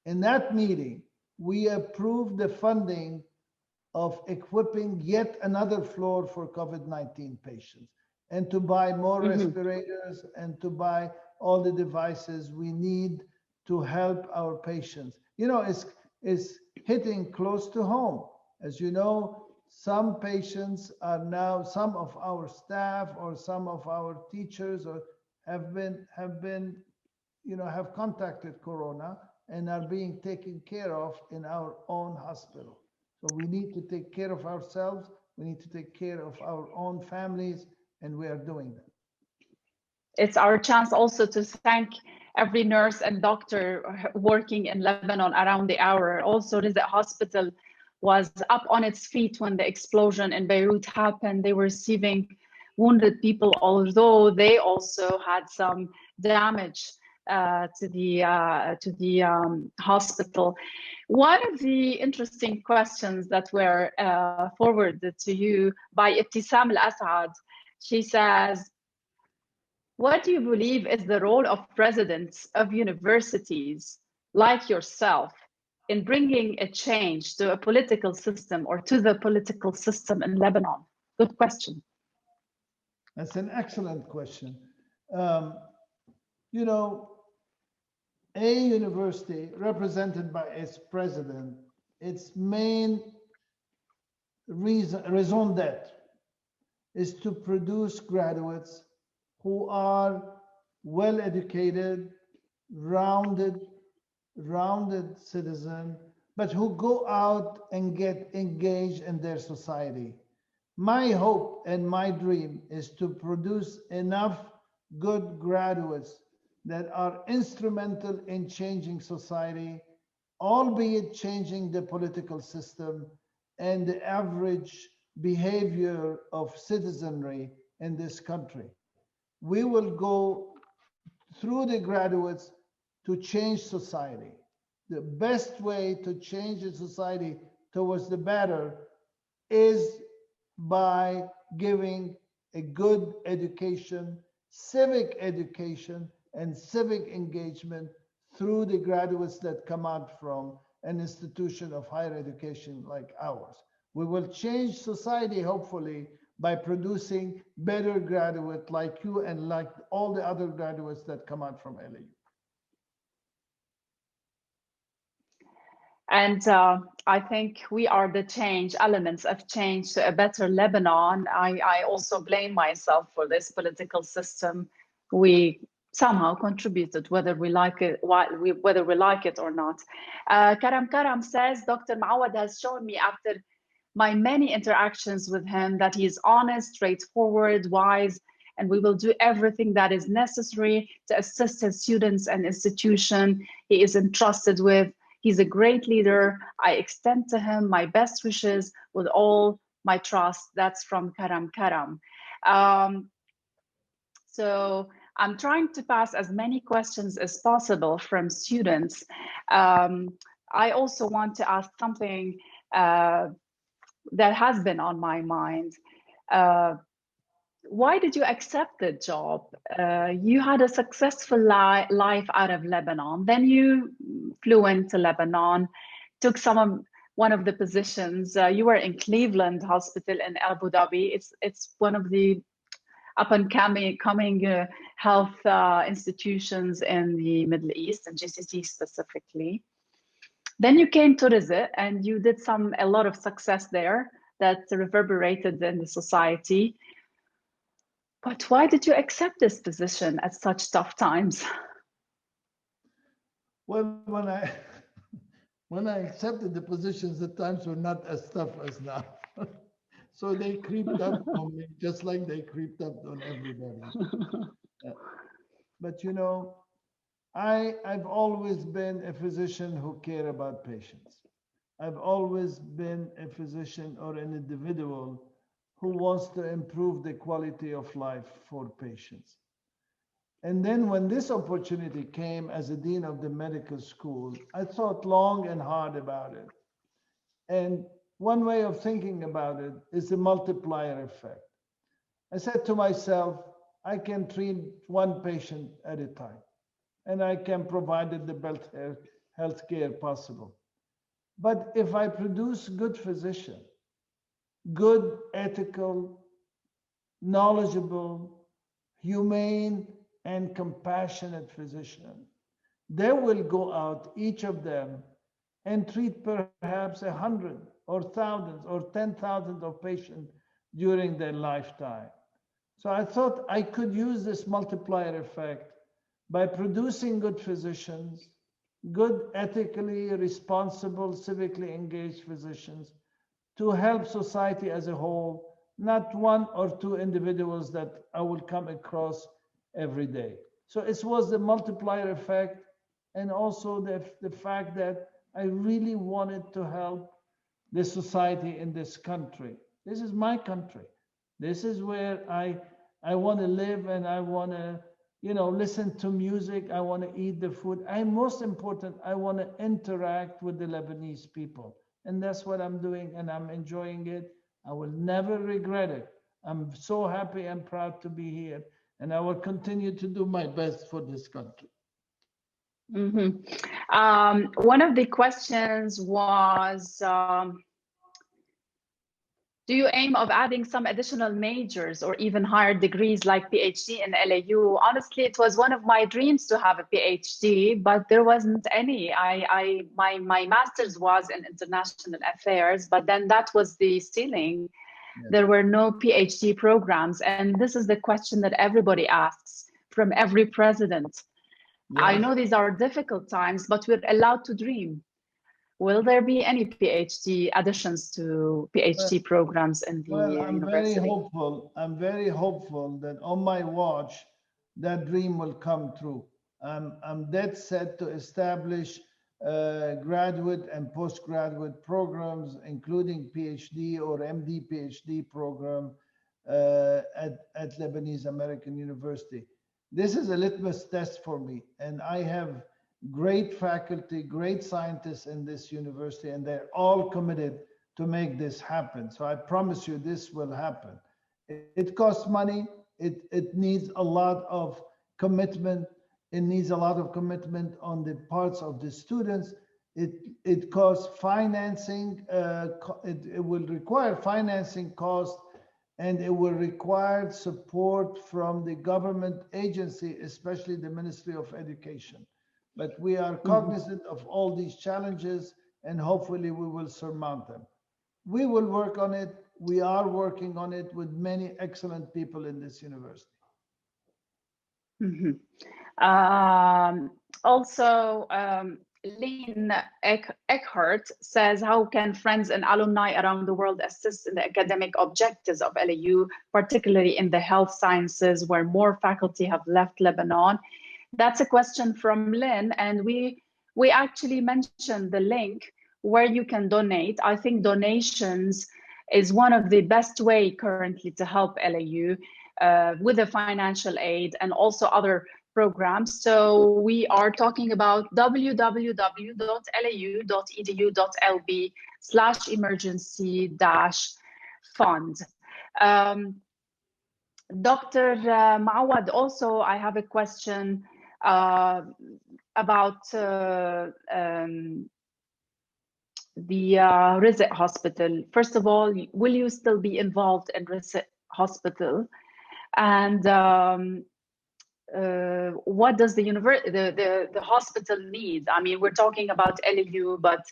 In that meeting, we approved the funding of equipping yet another floor for COVID-19 patients and to buy more respirators and to buy all the devices we need to help our patients. You know, it's hitting close to home. As you know, some patients are now, some of our staff or some of our teachers have contacted Corona and are being taken care of in our own hospital. So we need to take care of ourselves. We need to take care of our own families, and we are doing that. It's our chance also to thank every nurse and doctor working in Lebanon around the hour. Also, the hospital was up on its feet when the explosion in Beirut happened. They were receiving wounded people, although they also had some damage to the hospital. One of the interesting questions that were forwarded to you by Ibtisam Al-Asad, she says, what do you believe is the role of presidents of universities like yourself in bringing a change to a political system or to the political system in Lebanon? Good question. That's an excellent question. You know, a university represented by its president, its main raison d'etre is to produce graduates who are well educated, rounded citizen, but who go out and get engaged in their society. My hope and my dream is to produce enough good graduates that are instrumental in changing society, albeit changing the political system and the average behavior of citizenry in this country. We will go through the graduates to change society. The best way to change a society towards the better is by giving a good education, civic education, and civic engagement through the graduates that come out from an institution of higher education like ours. We will change society, hopefully, by producing better graduates like you and like all the other graduates that come out from LAU. And I think we are the change, elements of change to a better Lebanon. I also blame myself for this political system. We somehow contributed, whether we like it, whether we like it or not. Karam says, Dr. Mawad has shown me after my many interactions with him that he is honest, straightforward, wise, and we will do everything that is necessary to assist his students and institution he is entrusted with. He's a great leader. I extend to him my best wishes with all my trust. That's from Karam. So I'm trying to pass as many questions as possible from students. I also want to ask something that has been on my mind. Why did you accept the job? You had a successful life out of Lebanon. Then you flew into Lebanon, took one of the positions. You were in Cleveland Hospital in Abu Dhabi. It's one of the up and coming health institutions in the Middle East and GCC specifically. Then you came to Rizq and you did a lot of success there that reverberated in the society. But why did you accept this position at such tough times? Well, when I accepted the positions, the times were not as tough as now. So they creeped up on me, just like they creeped up on everybody. But you know, I've always been a physician who cared about patients. I've always been a physician or an individual who wants to improve the quality of life for patients. And then when this opportunity came as a dean of the medical school, I thought long and hard about it. And one way of thinking about it is the multiplier effect. I said to myself, I can treat one patient at a time, and I can provide the best health care possible. But if I produce good physicians, good, ethical, knowledgeable, humane, and compassionate physicians, they will go out, each of them, and treat perhaps 100 or thousands or 10,000 of patients during their lifetime. So I thought I could use this multiplier effect by producing good physicians, good, ethically responsible, civically engaged physicians, to help society as a whole, not one or two individuals that I will come across every day. So it was the multiplier effect, and also the fact that I really wanted to help the society in this country. This is my country. This is where I want to live, and I want to, listen to music. I want to eat the food. Most important, I want to interact with the Lebanese people. And that's what I'm doing, and I'm enjoying it. I will never regret it. I'm so happy and proud to be here, and I will continue to do my best for this country. One of the questions was, Do you aim of adding some additional majors or even higher degrees like PhD in LAU? Honestly, it was one of my dreams to have a PhD, but there wasn't any. My master's was in international affairs, but then that was the ceiling. Yeah. There were no PhD programs. And this is the question that everybody asks from every president. Yes. I know these are difficult times, but we're allowed to dream. Will there be any PhD additions to PhD programs in the Well, I'm very university? hopeful. I'm very hopeful that on my watch, that dream will come true. I'm dead set to establish graduate and postgraduate programs, including PhD or MD PhD program at Lebanese American University. This is a litmus test for me, and I have great faculty, great scientists in this university, and they're all committed to make this happen. So I promise you this will happen. It costs money. It needs a lot of commitment. It needs a lot of commitment on the parts of the students. It costs financing. It will require financing costs, and it will require support from the government agency, especially the Ministry of Education. But we are cognizant of all these challenges, and hopefully we will surmount them. We will work on it. We are working on it with many excellent people in this university. Also, Lean Eckhart says, how can friends and alumni around the world assist in the academic objectives of LAU, particularly in the health sciences where more faculty have left Lebanon? That's a question from Lynn, and we actually mentioned the link where you can donate. I think donations is one of the best way currently to help LAU with the financial aid and also other programs. So we are talking about www.lau.edu.lb/emergency-fund. Dr. Mawad, also, I have a question about the Rizq Hospital. First of all, will you still be involved in Rizq Hospital? And what does the hospital need? I mean, we're talking about LAU, but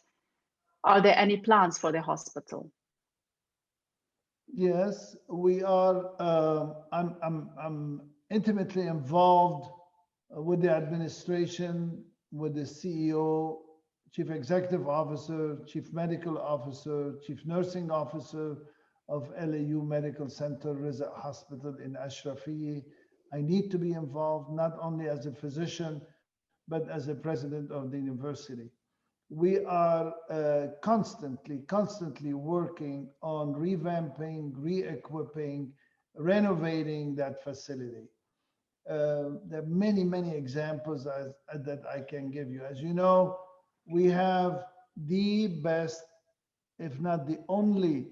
are there any plans for the hospital? Yes, we are. I'm intimately involved with the administration, with the CEO, Chief Executive Officer, Chief Medical Officer, Chief Nursing Officer of LAU Medical Center, Rizq Hospital in Ashrafiyeh. I need to be involved not only as a physician, but as a president of the university. We are constantly working on revamping, re-equipping, renovating that facility. There are many examples that I can give you. As you know, we have the best, if not the only,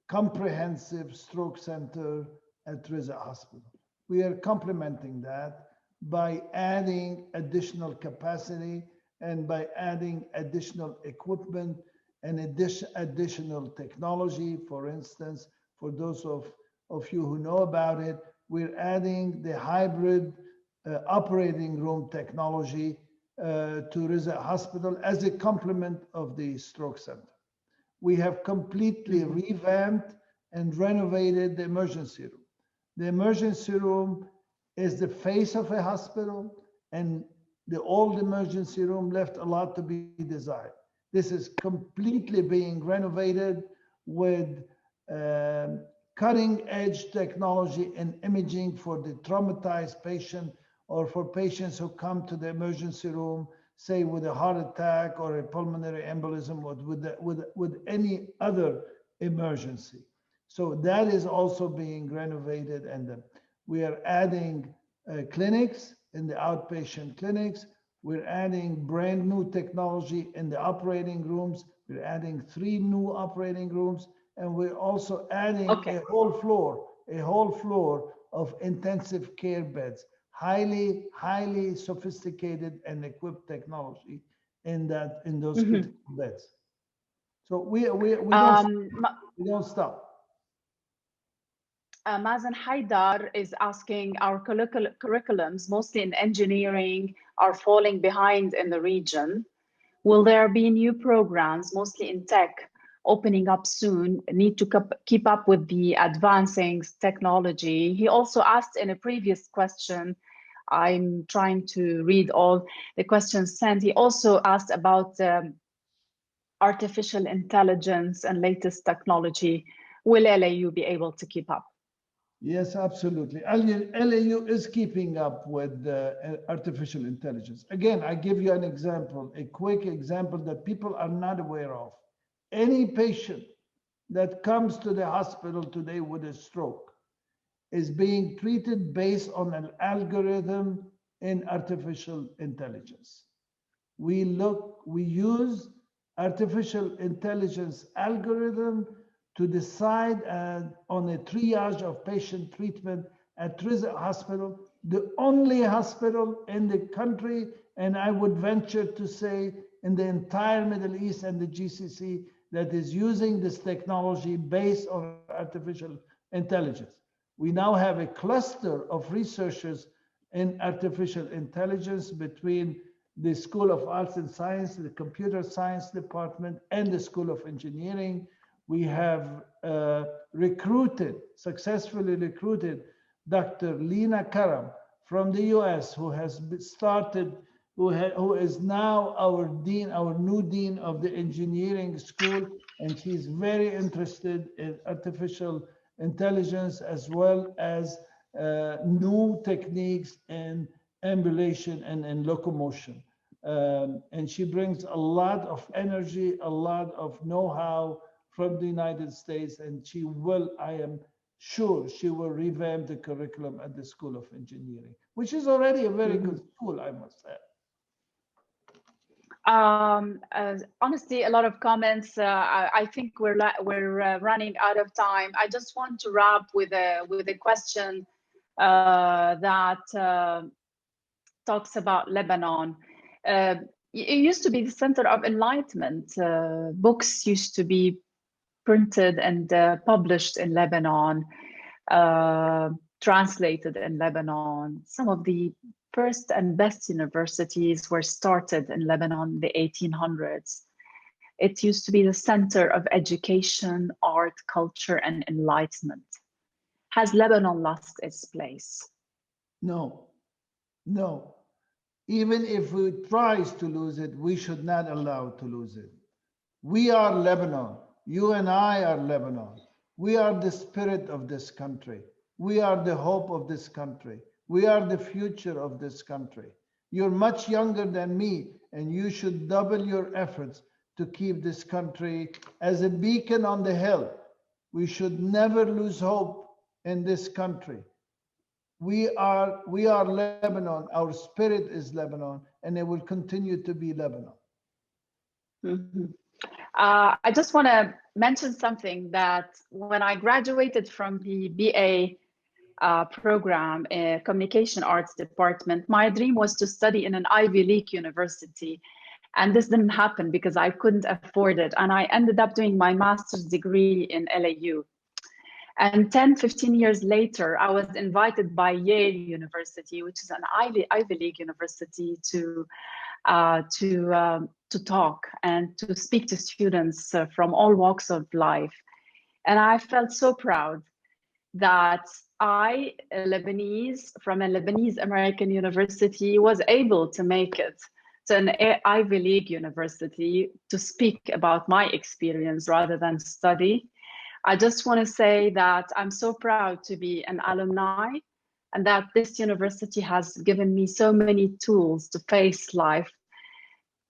comprehensive stroke center at Rizq Hospital. We are complementing that by adding additional capacity and by adding additional equipment and additional technology. For instance, for those of you who know about it, we're adding the hybrid operating room technology to Rizq Hospital as a complement of the stroke center. We have completely revamped and renovated the emergency room. The emergency room is the face of a hospital, and the old emergency room left a lot to be desired. This is completely being renovated with cutting edge technology and imaging for the traumatized patient or for patients who come to the emergency room, say with a heart attack or a pulmonary embolism or with any other emergency. So that is also being renovated, and we are adding clinics in the outpatient clinics. We're adding brand new technology in the operating rooms. We're adding 3 new operating rooms, and we're also adding a whole floor of intensive care beds, highly sophisticated and equipped technology in those critical beds. So we don't stop. Mazen Haidar is asking, our curriculums, mostly in engineering, are falling behind in the region. Will there be new programs, mostly in tech, opening up soon, need to keep up with the advancing technology? He also asked in a previous question, I'm trying to read all the questions sent. He also asked about artificial intelligence and latest technology. Will LAU be able to keep up? Yes, absolutely. LAU is keeping up with artificial intelligence. Again, I give you an example, a quick example that people are not aware of. Any patient that comes to the hospital today with a stroke is being treated based on an algorithm in artificial intelligence. We use artificial intelligence algorithm to decide on a triage of patient treatment at Risa Hospital, the only hospital in the country, and I would venture to say in the entire Middle East and the GCC, that is using this technology based on artificial intelligence. We now have a cluster of researchers in artificial intelligence between the School of Arts and Science, the Computer Science Department, and the School of Engineering. We have successfully recruited Dr. Lina Karam from the US, who has started, who is now our dean, our new dean of the engineering school, and she's very interested in artificial intelligence as well as new techniques in ambulation and in locomotion. And she brings a lot of energy, a lot of know-how from the United States, and she will, I am sure, she will revamp the curriculum at the School of Engineering, which is already a very good school, I must say. Honestly, a lot of comments. I think we're running out of time. I just want to wrap with a question that talks about Lebanon. It used to be the center of enlightenment. Books used to be printed and published in Lebanon, translated in Lebanon. Some of the first and best universities were started in Lebanon in the 1800s. It used to be the center of education, art, culture, and enlightenment. Has Lebanon lost its place? No, no. Even if we tries to lose it, we should not allow to lose it. We are Lebanon. You and I are Lebanon. We are the spirit of this country. We are the hope of this country. We are the future of this country. You're much younger than me, and you should double your efforts to keep this country as a beacon on the hill. We should never lose hope in this country. We are Lebanon. Our spirit is Lebanon, and it will continue to be Lebanon. Mm-hmm. I just want to mention something that when I graduated from the BA program, Communication Arts Department, my dream was to study in an Ivy League university. And this didn't happen because I couldn't afford it. And I ended up doing my master's degree in LAU. And 10, 15 years later, I was invited by Yale University, which is an Ivy League university, to talk and to speak to students from all walks of life. And I felt so proud that I, a Lebanese from a Lebanese American university, was able to make it to an Ivy League university to speak about my experience rather than study. I just want to say that I'm so proud to be an alumni and that this university has given me so many tools to face life.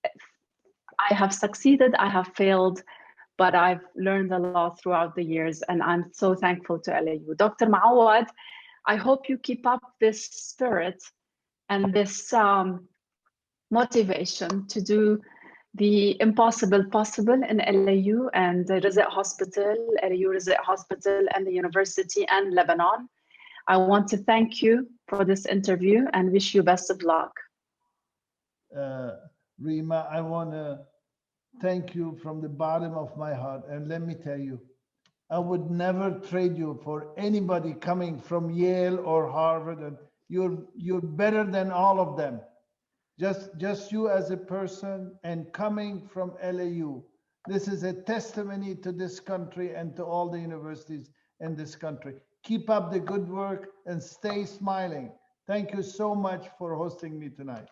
I have succeeded, I have failed, but I've learned a lot throughout the years, and I'm so thankful to LAU. Dr. Mawad, I hope you keep up this spirit and this motivation to do the impossible possible in LAU and the Rizq Hospital, LAU Rizq Hospital, and the university and Lebanon. I want to thank you for this interview and wish you best of luck. Rima, I want to thank you from the bottom of my heart. And let me tell you, I would never trade you for anybody coming from Yale or Harvard, and you're better than all of them. Just you as a person and coming from LAU. This is a testimony to this country and to all the universities in this country. Keep up the good work and stay smiling. Thank you so much for hosting me tonight.